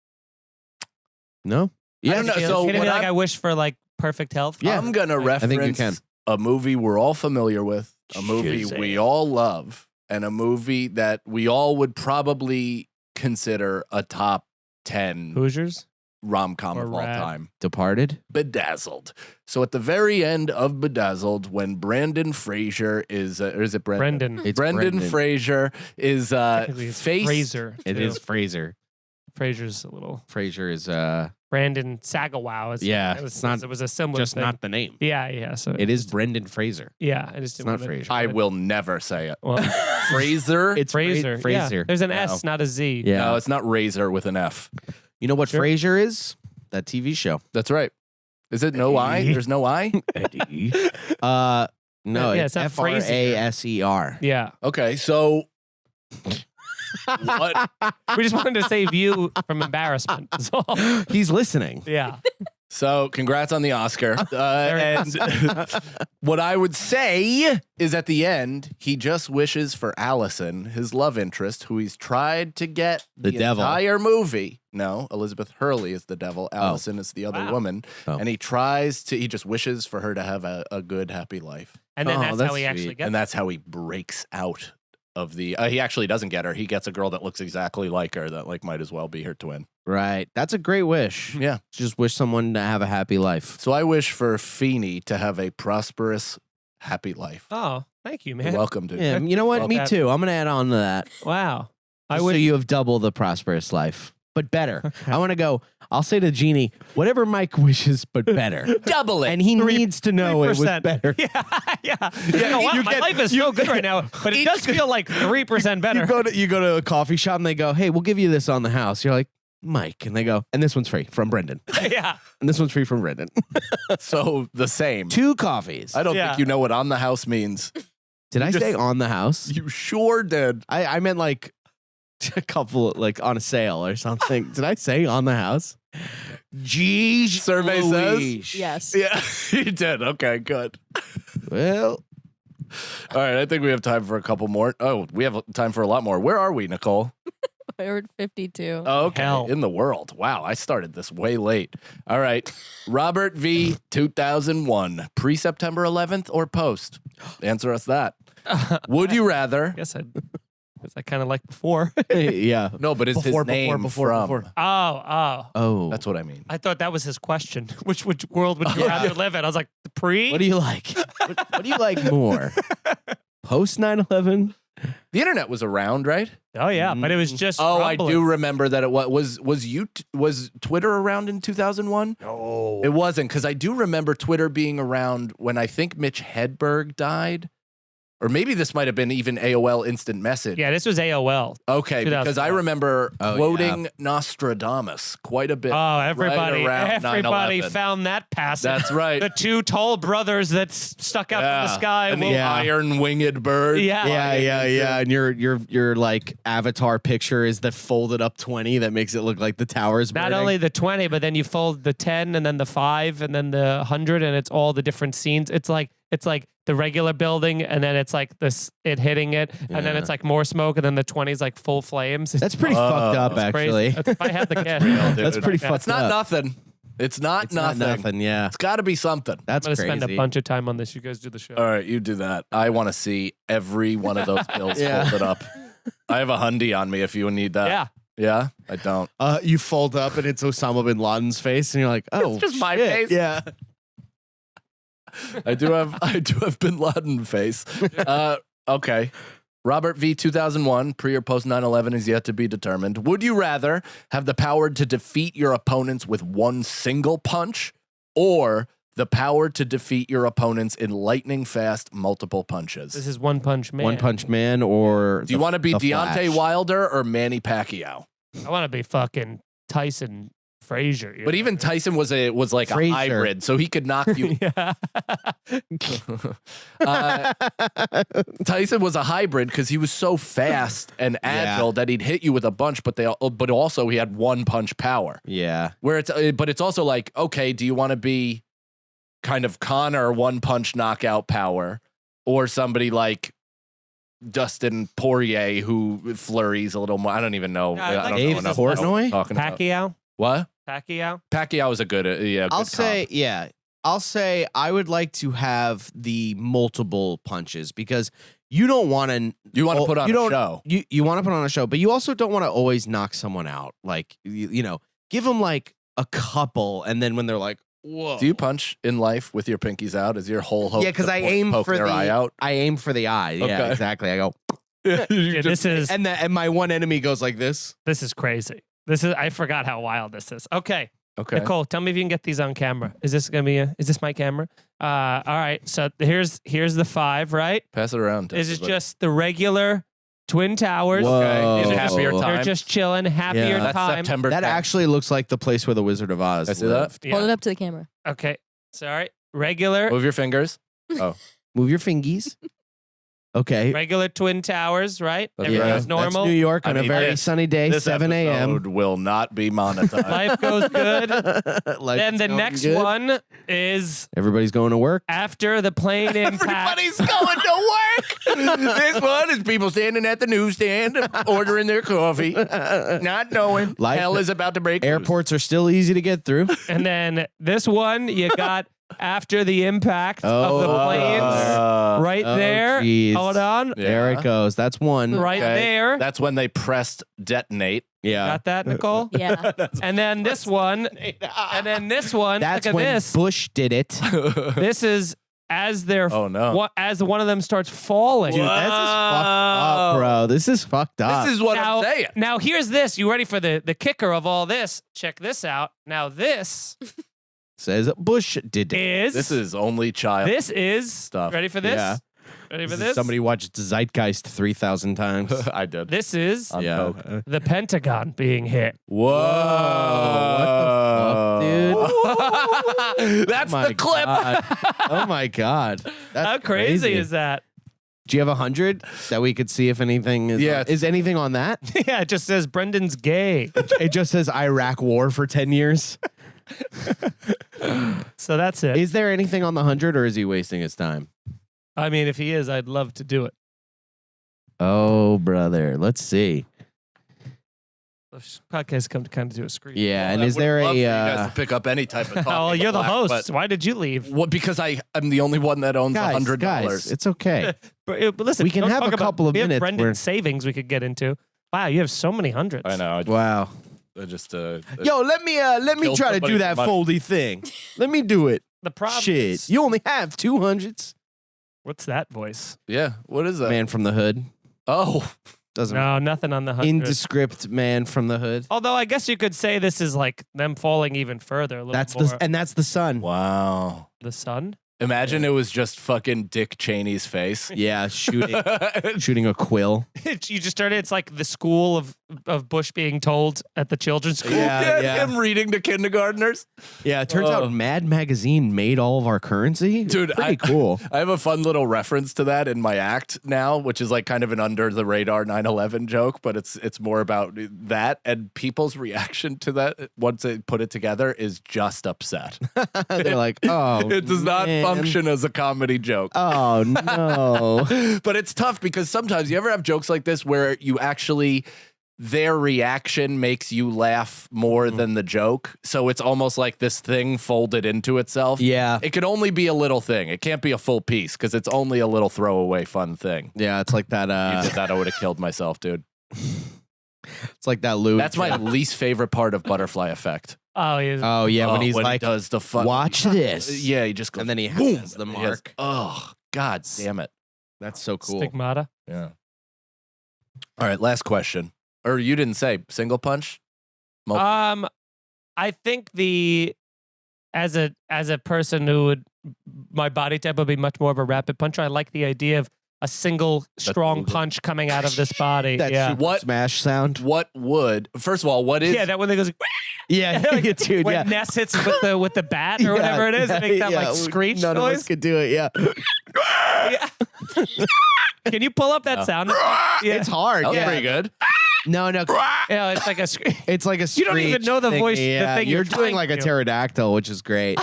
[SPEAKER 3] No?
[SPEAKER 2] I don't know.
[SPEAKER 4] Can
[SPEAKER 2] So
[SPEAKER 4] it be
[SPEAKER 2] what
[SPEAKER 4] like
[SPEAKER 2] I'm-
[SPEAKER 4] I wish for like perfect health?
[SPEAKER 3] Yeah.
[SPEAKER 2] I'm gonna
[SPEAKER 3] I think you
[SPEAKER 2] reference
[SPEAKER 3] can.
[SPEAKER 2] a movie we're all familiar with, a movie
[SPEAKER 3] Shazam.
[SPEAKER 2] we all love, and a movie that we all would probably consider a top 10
[SPEAKER 4] Hoosiers?
[SPEAKER 2] rom-com
[SPEAKER 4] Or
[SPEAKER 2] of all
[SPEAKER 4] Rad.
[SPEAKER 2] time.
[SPEAKER 3] Departed?
[SPEAKER 2] Bedazzled. So at the very end of Bedazzled, when Brandon Fraser is, or is it Brendan?
[SPEAKER 4] Brendan.
[SPEAKER 3] It's
[SPEAKER 2] Brendan Fraser is
[SPEAKER 4] Technically it's
[SPEAKER 2] faced.
[SPEAKER 4] Fraser.
[SPEAKER 3] It
[SPEAKER 4] too.
[SPEAKER 3] is Fraser.
[SPEAKER 4] Fraser's a little.
[SPEAKER 3] Fraser is
[SPEAKER 4] Brandon Sagalow.
[SPEAKER 3] Yeah,
[SPEAKER 4] It was,
[SPEAKER 3] it's not
[SPEAKER 4] it was a similar
[SPEAKER 3] just
[SPEAKER 4] thing.
[SPEAKER 3] not the name.
[SPEAKER 4] Yeah. So
[SPEAKER 3] It is Brendan Fraser.
[SPEAKER 4] Yeah, I just
[SPEAKER 3] It's
[SPEAKER 4] didn't
[SPEAKER 3] not
[SPEAKER 4] want to-
[SPEAKER 3] Fraser.
[SPEAKER 2] I will never say it.
[SPEAKER 4] Well,
[SPEAKER 2] Fraser.
[SPEAKER 3] It's
[SPEAKER 4] Fraser.
[SPEAKER 3] Fraser.
[SPEAKER 4] Yeah, there's an
[SPEAKER 2] No.
[SPEAKER 4] S, not a Z.
[SPEAKER 3] Yeah.
[SPEAKER 2] No, it's not Razor with an F.
[SPEAKER 3] You know what
[SPEAKER 4] Sure.
[SPEAKER 3] Frasier is? That TV show.
[SPEAKER 2] That's right. Is it no I? There's no I?
[SPEAKER 3] No,
[SPEAKER 4] Yeah,
[SPEAKER 3] it's
[SPEAKER 4] it's not Fraser.
[SPEAKER 3] Fraser.
[SPEAKER 4] Yeah.
[SPEAKER 2] Okay, so what?
[SPEAKER 4] We just wanted to save you from embarrassment. That's all.
[SPEAKER 3] He's listening.
[SPEAKER 4] Yeah.
[SPEAKER 2] So congrats on the Oscar. And what I would say is at the end, he just wishes for Allison, his love interest, who he's tried to get
[SPEAKER 3] The devil.
[SPEAKER 2] entire movie. No, Elizabeth Hurley is the devil. Allison is the other
[SPEAKER 4] Wow.
[SPEAKER 2] woman.
[SPEAKER 3] Oh.
[SPEAKER 2] And he just wishes for her to have a good, happy life.
[SPEAKER 4] And then
[SPEAKER 3] Oh,
[SPEAKER 4] that's
[SPEAKER 3] that's
[SPEAKER 4] how he actually
[SPEAKER 3] sweet.
[SPEAKER 4] gets
[SPEAKER 2] And that's how he breaks out of the, he actually doesn't get her. He gets a girl that looks exactly like her that like might as well be her twin.
[SPEAKER 3] Right. That's a great wish.
[SPEAKER 2] Yeah.
[SPEAKER 3] Just wish someone to have a happy life.
[SPEAKER 2] So I wish for Feeney to have a prosperous, happy life.
[SPEAKER 4] Oh, thank you,
[SPEAKER 2] You're
[SPEAKER 4] man.
[SPEAKER 2] welcome to.
[SPEAKER 3] Yeah, you know what?
[SPEAKER 4] Well,
[SPEAKER 3] Me
[SPEAKER 4] that-
[SPEAKER 3] too. I'm going to add on to that.
[SPEAKER 4] Wow. I
[SPEAKER 3] So
[SPEAKER 4] would.
[SPEAKER 3] you have double the prosperous life, but better. I want to go. I'll say to Genie, whatever Mike wishes, but better.
[SPEAKER 2] Double it.
[SPEAKER 3] And he needs to know it was
[SPEAKER 4] 3%.
[SPEAKER 3] better.
[SPEAKER 4] Yeah. You know what? My life is so good right now, but it does feel like 3% better.
[SPEAKER 3] You go to a coffee shop and they go, hey, we'll give you this on the house. You're like, Mike. And they go, and this one's free from Brendan.
[SPEAKER 4] Yeah.
[SPEAKER 3] And this one's free from Brendan.
[SPEAKER 2] So the same.
[SPEAKER 3] 2 coffees.
[SPEAKER 2] I don't
[SPEAKER 4] Yeah.
[SPEAKER 2] think you know what on the house means.
[SPEAKER 3] Did I
[SPEAKER 2] just-
[SPEAKER 3] say on the house?
[SPEAKER 2] You sure did.
[SPEAKER 3] I meant like a couple, like on a sale or something. Did I say on the house? Geez,
[SPEAKER 2] Survey
[SPEAKER 3] Louise.
[SPEAKER 2] says.
[SPEAKER 5] Yes.
[SPEAKER 2] Yeah, you did. Okay, good.
[SPEAKER 3] Well,
[SPEAKER 2] All right, I think we have time for a couple more. Oh, we have time for a lot more. Where are we, Nicole?
[SPEAKER 5] I heard 52.
[SPEAKER 2] Oh, okay.
[SPEAKER 4] Hell.
[SPEAKER 2] In the world. Wow, I started this way late. All right. Robert V. 2001. Pre-September 11th or post? Answer us that. Would you rather?
[SPEAKER 4] I guess I kind of like before.
[SPEAKER 3] yeah.
[SPEAKER 2] No, but it's his name from.
[SPEAKER 4] Oh.
[SPEAKER 3] Oh,
[SPEAKER 2] That's what I mean.
[SPEAKER 4] I thought that was his question. Which world would you rather live in? I was like, the pre?
[SPEAKER 3] what do you like? What do you like more? Post 9/11?
[SPEAKER 2] The internet was around, right?
[SPEAKER 4] Oh yeah, but it was just.
[SPEAKER 2] Oh, I
[SPEAKER 4] rumbling.
[SPEAKER 2] do remember that it was was Twitter around in 2001?
[SPEAKER 4] No.
[SPEAKER 2] It wasn't, because I do remember Twitter being around when I think Mitch Hedberg died. Or maybe this might have been even AOL Instant Message.
[SPEAKER 4] Yeah, this was AOL.
[SPEAKER 2] Okay, because I
[SPEAKER 4] 2001.
[SPEAKER 2] remember
[SPEAKER 3] Oh,
[SPEAKER 2] quoting Nostradamus quite a bit.
[SPEAKER 4] Oh, everybody
[SPEAKER 2] around
[SPEAKER 4] everybody
[SPEAKER 2] 9/11.
[SPEAKER 4] found that passage.
[SPEAKER 2] That's right.
[SPEAKER 4] The 2 tall brothers that stuck out from the sky.
[SPEAKER 2] And the
[SPEAKER 4] will-
[SPEAKER 2] iron-winged bird.
[SPEAKER 4] Yeah.
[SPEAKER 3] Yeah. And your like avatar picture is the folded up 20 that makes it look like the tower's
[SPEAKER 4] Not
[SPEAKER 3] burning.
[SPEAKER 4] only the 20, but then you fold the 10 and then the 5 and then the 100, and it's all the different scenes. It's like it's like the regular building, and then it's like this it hitting it, and then
[SPEAKER 3] Yeah.
[SPEAKER 4] it's like more smoke, and then the 20's like full flames.
[SPEAKER 3] That's pretty fucked up,
[SPEAKER 4] It's crazy.
[SPEAKER 3] actually.
[SPEAKER 4] If I had the kid,
[SPEAKER 3] That's pretty
[SPEAKER 4] Yeah.
[SPEAKER 3] fucked
[SPEAKER 2] It's not
[SPEAKER 3] up.
[SPEAKER 2] nothing. It's not
[SPEAKER 3] It's not
[SPEAKER 2] nothing.
[SPEAKER 3] nothing. Yeah,
[SPEAKER 2] It's got to be something.
[SPEAKER 3] that's
[SPEAKER 4] I'm gonna
[SPEAKER 3] crazy.
[SPEAKER 4] spend a bunch of time on this. You guys do the show.
[SPEAKER 2] All right, you do that. I want to see every one of those bills
[SPEAKER 3] Yeah.
[SPEAKER 2] folded up. I have a Hyundai on me if you need that.
[SPEAKER 4] Yeah.
[SPEAKER 2] Yeah? I don't.
[SPEAKER 3] You fold up and it's Osama bin Laden's face, and you're like, "Oh,
[SPEAKER 2] just my
[SPEAKER 3] shit.
[SPEAKER 2] face.
[SPEAKER 3] Yeah,
[SPEAKER 2] I do have Bin Laden face. Okay. Robert V 2001, pre or post 9/11 is yet to be determined. Would you rather have the power to defeat your opponents with one single punch, or the power to defeat your opponents in lightning fast multiple punches?
[SPEAKER 4] This is One Punch Man.
[SPEAKER 3] One Punch Man, or
[SPEAKER 2] Do you want to be
[SPEAKER 3] the
[SPEAKER 2] Deontay
[SPEAKER 3] Flash.
[SPEAKER 2] Wilder or Manny Pacquiao?
[SPEAKER 4] I want to be fucking Tyson Frazier.
[SPEAKER 2] But even Tyson was like
[SPEAKER 3] Frazier.
[SPEAKER 2] a hybrid, so he could knock you.
[SPEAKER 4] yeah.
[SPEAKER 2] Tyson was a hybrid because he was so fast and agile that he'd hit you with a bunch, but also he had one punch power.
[SPEAKER 3] Yeah,
[SPEAKER 2] Where it's also like, okay, do you want to be kind of Connor one punch knockout power, or somebody like Dustin Poirier who flurries a little more? I don't even know.
[SPEAKER 4] Yeah, I
[SPEAKER 2] I
[SPEAKER 4] like
[SPEAKER 2] don't
[SPEAKER 3] Dave
[SPEAKER 2] know enough
[SPEAKER 3] Portnoy?
[SPEAKER 2] about what we're talking about.
[SPEAKER 4] Pacquiao.
[SPEAKER 2] What?
[SPEAKER 4] Pacquiao.
[SPEAKER 2] Pacquiao is a good, good
[SPEAKER 3] I'll
[SPEAKER 2] comp.
[SPEAKER 3] say, yeah. I'll say I would like to have the multiple punches because you don't want to.
[SPEAKER 2] You want to put on a show.
[SPEAKER 3] You want to put on a show, but you also don't want to always knock someone out. Like give them like a couple, and then when they're like, "Whoa."
[SPEAKER 2] Do you punch in life with your pinkies out? Is your whole hope?
[SPEAKER 3] Yeah, because
[SPEAKER 2] to
[SPEAKER 3] I aim
[SPEAKER 2] poke
[SPEAKER 3] for
[SPEAKER 2] their
[SPEAKER 3] the
[SPEAKER 2] eye out.
[SPEAKER 3] I aim for the eye. Yeah,
[SPEAKER 2] Okay.
[SPEAKER 3] exactly. I go,
[SPEAKER 4] Yeah, this is
[SPEAKER 3] and my one enemy goes like this.
[SPEAKER 4] crazy. I forgot how wild this is. Okay.
[SPEAKER 2] Okay.
[SPEAKER 4] Nicole, tell me if you can get these on camera. Is this my camera? All right. So here's the 5, right?
[SPEAKER 2] Pass it around. to
[SPEAKER 4] This is
[SPEAKER 2] everybody.
[SPEAKER 4] just the regular Twin Towers.
[SPEAKER 3] Whoa.
[SPEAKER 2] Is it
[SPEAKER 4] They're
[SPEAKER 2] happier
[SPEAKER 4] just-
[SPEAKER 2] time?
[SPEAKER 4] They're just chilling, happier
[SPEAKER 3] Yeah.
[SPEAKER 2] That's
[SPEAKER 4] time.
[SPEAKER 2] September.
[SPEAKER 3] That
[SPEAKER 2] 10th.
[SPEAKER 3] actually looks like the place where the Wizard of Oz
[SPEAKER 2] I see that.
[SPEAKER 3] lived.
[SPEAKER 4] Yeah.
[SPEAKER 5] Hold it up to the camera.
[SPEAKER 4] Okay. Sorry. Regular
[SPEAKER 2] Move your fingers.
[SPEAKER 3] Move your fingies. Okay.
[SPEAKER 4] regular Twin Towers, right?
[SPEAKER 2] That's
[SPEAKER 4] Everything's
[SPEAKER 2] right.
[SPEAKER 4] normal.
[SPEAKER 3] That's New York on
[SPEAKER 2] I
[SPEAKER 3] a
[SPEAKER 2] mean,
[SPEAKER 3] very
[SPEAKER 2] this-
[SPEAKER 3] sunny day,
[SPEAKER 2] This
[SPEAKER 3] 7 a.m.
[SPEAKER 2] episode will not be monetized.
[SPEAKER 4] Life goes good.
[SPEAKER 3] Life
[SPEAKER 4] Then
[SPEAKER 3] is
[SPEAKER 4] the
[SPEAKER 3] going
[SPEAKER 4] next
[SPEAKER 3] good.
[SPEAKER 4] one is
[SPEAKER 3] Everybody's going to work.
[SPEAKER 4] after the plane impact.
[SPEAKER 2] Everybody's going to work. This one is people standing at the newsstand ordering their coffee, not knowing
[SPEAKER 3] Life-
[SPEAKER 2] hell is about to break loose.
[SPEAKER 3] Airports are still easy to get through.
[SPEAKER 4] And then this one you got after the impact of the planes. Right
[SPEAKER 3] oh,
[SPEAKER 4] there.
[SPEAKER 3] geez.
[SPEAKER 4] Hold on.
[SPEAKER 2] Yeah.
[SPEAKER 3] There it goes. That's one.
[SPEAKER 4] Right
[SPEAKER 2] Okay.
[SPEAKER 4] there.
[SPEAKER 2] That's when they pressed detonate.
[SPEAKER 3] Yeah.
[SPEAKER 4] Got that, Nicole?
[SPEAKER 5] Yeah.
[SPEAKER 4] And then this one. And then this one.
[SPEAKER 3] That's
[SPEAKER 4] look at
[SPEAKER 3] when
[SPEAKER 4] this.
[SPEAKER 3] Bush did it.
[SPEAKER 4] This is as they're
[SPEAKER 2] Oh, no.
[SPEAKER 4] as one of them starts falling.
[SPEAKER 3] Dude, this is fucked up, bro. This is fucked up.
[SPEAKER 2] This is what
[SPEAKER 4] now,
[SPEAKER 2] I'm saying.
[SPEAKER 4] now here's this. You ready for the kicker of all this? Check this out. Now this
[SPEAKER 3] Says Bush did it.
[SPEAKER 4] is
[SPEAKER 2] This is only child.
[SPEAKER 4] this is
[SPEAKER 2] stuff.
[SPEAKER 4] Ready for this?
[SPEAKER 3] Yeah.
[SPEAKER 4] Ready for
[SPEAKER 3] This is
[SPEAKER 4] this?
[SPEAKER 3] Somebody watched Zeitgeist 3,000 times.
[SPEAKER 2] I did.
[SPEAKER 4] This is
[SPEAKER 2] On
[SPEAKER 3] yeah.
[SPEAKER 2] coke.
[SPEAKER 4] the Pentagon being hit.
[SPEAKER 2] Whoa.
[SPEAKER 3] dude?
[SPEAKER 2] That's
[SPEAKER 3] Oh my
[SPEAKER 2] the clip.
[SPEAKER 3] God. Oh my God. That's
[SPEAKER 4] How crazy is that?
[SPEAKER 3] Do you have 100 that we could see if anything is?
[SPEAKER 2] Yeah.
[SPEAKER 3] Is anything on that?
[SPEAKER 4] Yeah, it just says Brendan's gay.
[SPEAKER 3] It just says Iraq War for 10 years.
[SPEAKER 4] So that's it.
[SPEAKER 3] Is there anything on the 100 or is he wasting his time?
[SPEAKER 4] I mean, if he is, I'd love to do it.
[SPEAKER 3] Oh, brother. Let's see.
[SPEAKER 4] This podcast come to kind of do a screen.
[SPEAKER 3] Yeah. And
[SPEAKER 2] I
[SPEAKER 3] is
[SPEAKER 2] would
[SPEAKER 3] there
[SPEAKER 2] love for you
[SPEAKER 3] a.
[SPEAKER 2] guys to pick up any type of talking
[SPEAKER 4] Oh, you're the
[SPEAKER 2] black,
[SPEAKER 4] host.
[SPEAKER 2] but-
[SPEAKER 4] Why did you leave?
[SPEAKER 2] Well, because I'm the only one that owns
[SPEAKER 3] Guys,
[SPEAKER 2] $100.
[SPEAKER 3] it's okay.
[SPEAKER 4] But listen,
[SPEAKER 3] We can
[SPEAKER 4] don't
[SPEAKER 3] have
[SPEAKER 4] talk
[SPEAKER 3] a
[SPEAKER 4] about-
[SPEAKER 3] couple of
[SPEAKER 4] we have
[SPEAKER 3] minutes
[SPEAKER 4] Brendan's
[SPEAKER 3] where-
[SPEAKER 4] savings we could get into. Wow, you have so many hundreds.
[SPEAKER 2] I know.
[SPEAKER 3] Wow.
[SPEAKER 2] I just
[SPEAKER 3] Yo, let me
[SPEAKER 2] Killed
[SPEAKER 3] try to
[SPEAKER 2] somebody
[SPEAKER 3] do that
[SPEAKER 2] for money.
[SPEAKER 3] foldy thing. Let me do it.
[SPEAKER 4] The problem
[SPEAKER 3] Shit.
[SPEAKER 4] is,
[SPEAKER 3] You only have 200s.
[SPEAKER 4] what's that voice?
[SPEAKER 2] yeah. What is that?
[SPEAKER 3] Man from the hood.
[SPEAKER 2] Oh,
[SPEAKER 3] Doesn't
[SPEAKER 4] No, nothing on the 100.
[SPEAKER 3] indescript man from the hood.
[SPEAKER 4] Although I guess you could say this is like them falling even further. A little
[SPEAKER 3] That's
[SPEAKER 4] more.
[SPEAKER 3] that's the sun.
[SPEAKER 2] wow.
[SPEAKER 4] The sun.
[SPEAKER 2] Imagine it was just fucking Dick Cheney's face.
[SPEAKER 3] Yeah, shooting a quill.
[SPEAKER 4] You just started. It's like the school of Bush being told at the children's school.
[SPEAKER 3] Yeah.
[SPEAKER 2] Him reading to kindergartners.
[SPEAKER 3] Yeah, it turns
[SPEAKER 2] Oh.
[SPEAKER 3] out Mad Magazine made all of our currency.
[SPEAKER 2] Dude,
[SPEAKER 3] pretty cool.
[SPEAKER 2] I have a fun little reference to that in my act now, which is like kind of an under the radar 9/11 joke, but it's more about that, and people's reaction to that once they put it together is just upset.
[SPEAKER 3] They're like, oh,
[SPEAKER 2] It does not
[SPEAKER 3] man.
[SPEAKER 2] function as a comedy joke.
[SPEAKER 3] Oh no.
[SPEAKER 2] But it's tough because sometimes you ever have jokes like this where you actually their reaction makes you laugh more than the joke. So it's almost like this thing folded into itself.
[SPEAKER 3] Yeah.
[SPEAKER 2] It can only be a little thing. It can't be a full piece because it's only a little throwaway fun thing.
[SPEAKER 3] Yeah, it's like that.
[SPEAKER 2] You did that, I would have killed myself, dude.
[SPEAKER 3] It's like that Lou.
[SPEAKER 2] That's my least favorite part of Butterfly Effect.
[SPEAKER 4] Oh, yeah.
[SPEAKER 3] Oh yeah, when he's
[SPEAKER 2] when
[SPEAKER 3] like,
[SPEAKER 2] he does the fun.
[SPEAKER 3] watch this.
[SPEAKER 2] Yeah, he just goes,
[SPEAKER 3] And then he
[SPEAKER 2] boom,
[SPEAKER 3] has the
[SPEAKER 2] He has-
[SPEAKER 3] mark.
[SPEAKER 2] oh, God damn it.
[SPEAKER 3] That's so cool.
[SPEAKER 4] Stigmata.
[SPEAKER 2] Yeah. All right, last question. Or you didn't say single punch?
[SPEAKER 4] I think as a person who would, my body type would be much more of a rapid puncher. I like the idea of a single strong punch coming out of this body.
[SPEAKER 3] That
[SPEAKER 4] yeah.
[SPEAKER 3] super smash sound.
[SPEAKER 2] What would, first of all, what is,
[SPEAKER 4] Yeah, that one that goes like,
[SPEAKER 3] Yeah, dude.
[SPEAKER 4] when
[SPEAKER 3] Yeah.
[SPEAKER 4] Ness hits with the bat or whatever it is, it makes that like screech
[SPEAKER 3] None of us
[SPEAKER 4] noise.
[SPEAKER 3] could do it. Yeah.
[SPEAKER 4] Yeah. Can you pull up that sound? Yeah.
[SPEAKER 3] It's hard.
[SPEAKER 2] that was
[SPEAKER 3] Yeah.
[SPEAKER 2] pretty good.
[SPEAKER 3] No.
[SPEAKER 4] Yeah, it's like a screech.
[SPEAKER 3] It's like a
[SPEAKER 4] You don't even
[SPEAKER 3] screech
[SPEAKER 4] know the
[SPEAKER 3] thing.
[SPEAKER 4] voice- the
[SPEAKER 3] Yeah.
[SPEAKER 4] thing
[SPEAKER 3] you're
[SPEAKER 4] you're
[SPEAKER 3] doing
[SPEAKER 4] trying
[SPEAKER 3] like a
[SPEAKER 4] to do.
[SPEAKER 3] pterodactyl, which is great.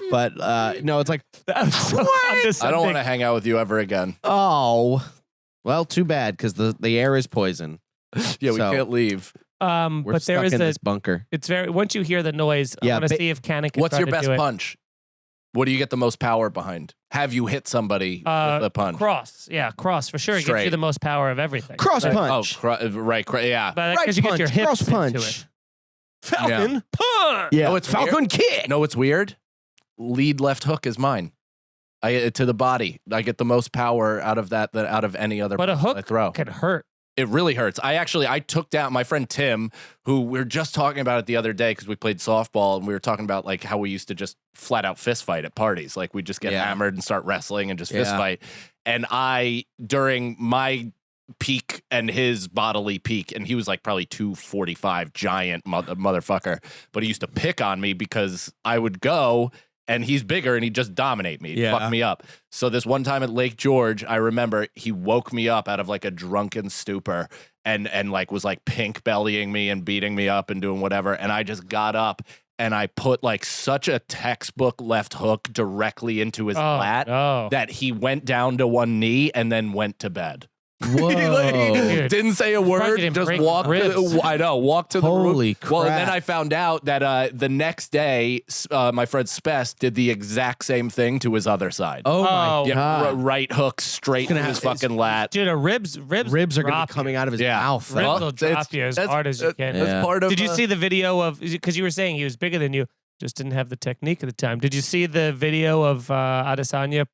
[SPEAKER 3] But no, it's like,
[SPEAKER 4] That was so
[SPEAKER 2] I don't
[SPEAKER 4] condescending.
[SPEAKER 2] want to hang out with you ever again.
[SPEAKER 3] oh, well, too bad because the air is poison.
[SPEAKER 2] Yeah, we
[SPEAKER 3] So-
[SPEAKER 2] can't leave.
[SPEAKER 3] We're
[SPEAKER 4] But there
[SPEAKER 3] stuck
[SPEAKER 4] is
[SPEAKER 3] in
[SPEAKER 4] a.
[SPEAKER 3] this bunker.
[SPEAKER 4] It's very. Once you hear the noise,
[SPEAKER 3] Yeah,
[SPEAKER 4] I want to
[SPEAKER 3] ba-
[SPEAKER 4] see if Cannon can.
[SPEAKER 2] What's
[SPEAKER 4] try
[SPEAKER 2] your
[SPEAKER 4] to
[SPEAKER 2] best
[SPEAKER 4] do it.
[SPEAKER 2] punch? What do you get the most power behind? Have you hit somebody with a punch?
[SPEAKER 4] Cross, yeah, cross for sure. It gives
[SPEAKER 2] Straight.
[SPEAKER 4] you the most power of everything.
[SPEAKER 3] Cross
[SPEAKER 2] Right.
[SPEAKER 3] punch.
[SPEAKER 2] Right, yeah.
[SPEAKER 4] But
[SPEAKER 3] Right
[SPEAKER 4] because you get your
[SPEAKER 3] punch,
[SPEAKER 4] hips
[SPEAKER 3] cross
[SPEAKER 4] into
[SPEAKER 3] punch.
[SPEAKER 4] it. Falcon punch.
[SPEAKER 3] Yeah.
[SPEAKER 2] No, it's
[SPEAKER 3] Falcon kick.
[SPEAKER 2] No, it's weird. Lead left hook is mine. To the body. I get the most power out of that than out of any other
[SPEAKER 4] But a
[SPEAKER 2] punch
[SPEAKER 4] hook
[SPEAKER 2] I throw.
[SPEAKER 4] can hurt.
[SPEAKER 2] It really hurts. I took down my friend Tim, who we were just talking about it the other day because we played softball and we were talking about like how we used to just flat out fist fight at parties. Like we just get
[SPEAKER 3] Yeah.
[SPEAKER 2] hammered and start wrestling and just fist
[SPEAKER 3] Yeah.
[SPEAKER 2] fight. And during my peak and his bodily peak, and he was like probably 245 giant motherfucker, but he used to pick on me because I would go and he's bigger and he'd just dominate me,
[SPEAKER 3] Yeah.
[SPEAKER 2] fuck me up. So this one time at Lake George, I remember he woke me up out of like a drunken stupor and like was like pink bellying me and beating me up and doing whatever. And I just got up and I put like such a textbook left hook directly into his lat
[SPEAKER 4] no.
[SPEAKER 2] that he went down to one knee and then went to bed.
[SPEAKER 3] Whoa.
[SPEAKER 4] Dude.
[SPEAKER 2] Didn't say a
[SPEAKER 4] Surprised you
[SPEAKER 2] word.
[SPEAKER 4] didn't
[SPEAKER 2] Just
[SPEAKER 4] break
[SPEAKER 2] walked.
[SPEAKER 4] ribs.
[SPEAKER 2] I know. Walked to the
[SPEAKER 3] Holy
[SPEAKER 2] room. Well, and then
[SPEAKER 3] crap.
[SPEAKER 2] I found out that the next day, my friend Spess did the exact same thing to his other side.
[SPEAKER 3] Oh my
[SPEAKER 4] Oh.
[SPEAKER 2] Yeah,
[SPEAKER 3] god.
[SPEAKER 2] right hook straight to
[SPEAKER 3] gonna
[SPEAKER 2] his
[SPEAKER 3] have-
[SPEAKER 2] fucking lat.
[SPEAKER 4] Dude, ribs
[SPEAKER 3] Ribs are going to
[SPEAKER 4] drop
[SPEAKER 3] be coming
[SPEAKER 4] you.
[SPEAKER 3] out of his
[SPEAKER 2] Yeah.
[SPEAKER 3] mouth.
[SPEAKER 4] Ribs
[SPEAKER 2] Well,
[SPEAKER 4] will drop
[SPEAKER 2] it's-
[SPEAKER 4] you as
[SPEAKER 2] that's-
[SPEAKER 4] hard as you can.
[SPEAKER 3] Yeah.
[SPEAKER 2] That's part of.
[SPEAKER 4] Did you see the video of? Because you were saying he was bigger than you, just didn't have the technique at the time. Did you see the video of Adesanya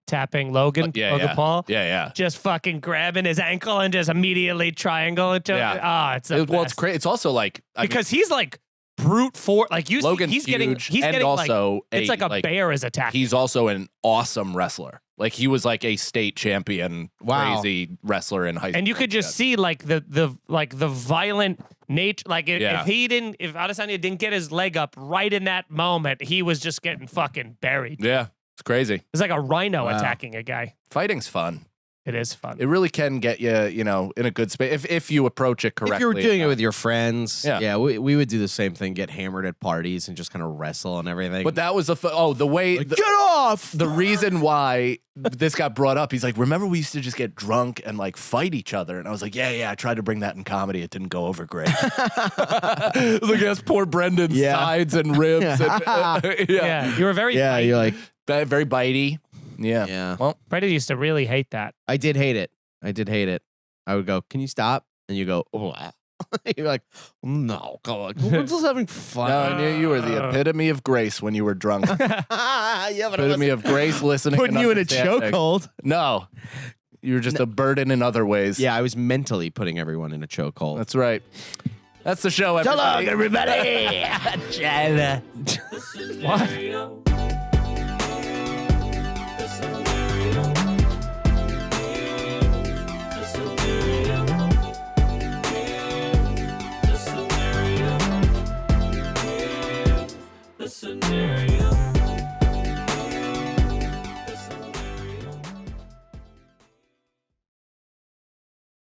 [SPEAKER 4] tapping Logan Paul?
[SPEAKER 2] Yeah.
[SPEAKER 4] Just fucking grabbing his ankle and just immediately triangle it to
[SPEAKER 2] Yeah.
[SPEAKER 4] Ah, it's the
[SPEAKER 2] Well, it's
[SPEAKER 4] best.
[SPEAKER 2] crazy. It's also like
[SPEAKER 4] Because he's like brute force. Like you,
[SPEAKER 2] Logan's
[SPEAKER 4] he's getting,
[SPEAKER 2] huge,
[SPEAKER 4] he's
[SPEAKER 2] and
[SPEAKER 4] getting
[SPEAKER 2] also
[SPEAKER 4] like, it's like a bear is attacking.
[SPEAKER 2] He's also an awesome wrestler. Like he was like a state champion,
[SPEAKER 3] Wow.
[SPEAKER 2] crazy wrestler in high school.
[SPEAKER 4] And you could just see like the violent nature. Like if Adesanya didn't get his leg up right in that moment, he was just getting fucking buried.
[SPEAKER 2] Yeah, it's crazy.
[SPEAKER 4] It's like a rhino
[SPEAKER 3] Wow.
[SPEAKER 4] attacking a guy.
[SPEAKER 2] Fighting's fun.
[SPEAKER 4] It is fun.
[SPEAKER 2] It really can get you, in a good space if you approach it correctly.
[SPEAKER 3] If you were doing it with your friends,
[SPEAKER 2] Yeah.
[SPEAKER 3] we would do the same thing, get hammered at parties and just kind of wrestle and everything.
[SPEAKER 2] But that was the way.
[SPEAKER 3] Like, get off!
[SPEAKER 2] The reason why this got brought up, he's like, remember we used to just get drunk and like fight each other? And I was like, yeah, I tried to bring that in comedy. It didn't go over great. I was like, yes, poor Brendan's
[SPEAKER 3] Yeah.
[SPEAKER 2] sides and ribs. And,
[SPEAKER 4] yeah, you were very.
[SPEAKER 3] yeah, you're like,
[SPEAKER 2] Very bitey. Yeah.
[SPEAKER 3] yeah.
[SPEAKER 2] Well,
[SPEAKER 4] Freddie used to really hate that.
[SPEAKER 3] I did hate it. I would go, can you stop? And you go, oh. You're like, no, come on. We're just having fun.
[SPEAKER 2] no, I knew you were the epitome of grace when you were drunk.
[SPEAKER 3] Yeah, but I
[SPEAKER 2] Epitome
[SPEAKER 3] wasn't
[SPEAKER 2] of grace, listening,
[SPEAKER 3] putting
[SPEAKER 2] and
[SPEAKER 3] you in a
[SPEAKER 2] understanding.
[SPEAKER 3] chokehold.
[SPEAKER 2] No, you were just a burden in other ways.
[SPEAKER 3] Yeah, I was mentally putting everyone in a chokehold.
[SPEAKER 2] That's right. That's the show,
[SPEAKER 3] So long,
[SPEAKER 2] everybody.
[SPEAKER 3] everybody.
[SPEAKER 1] The scenario.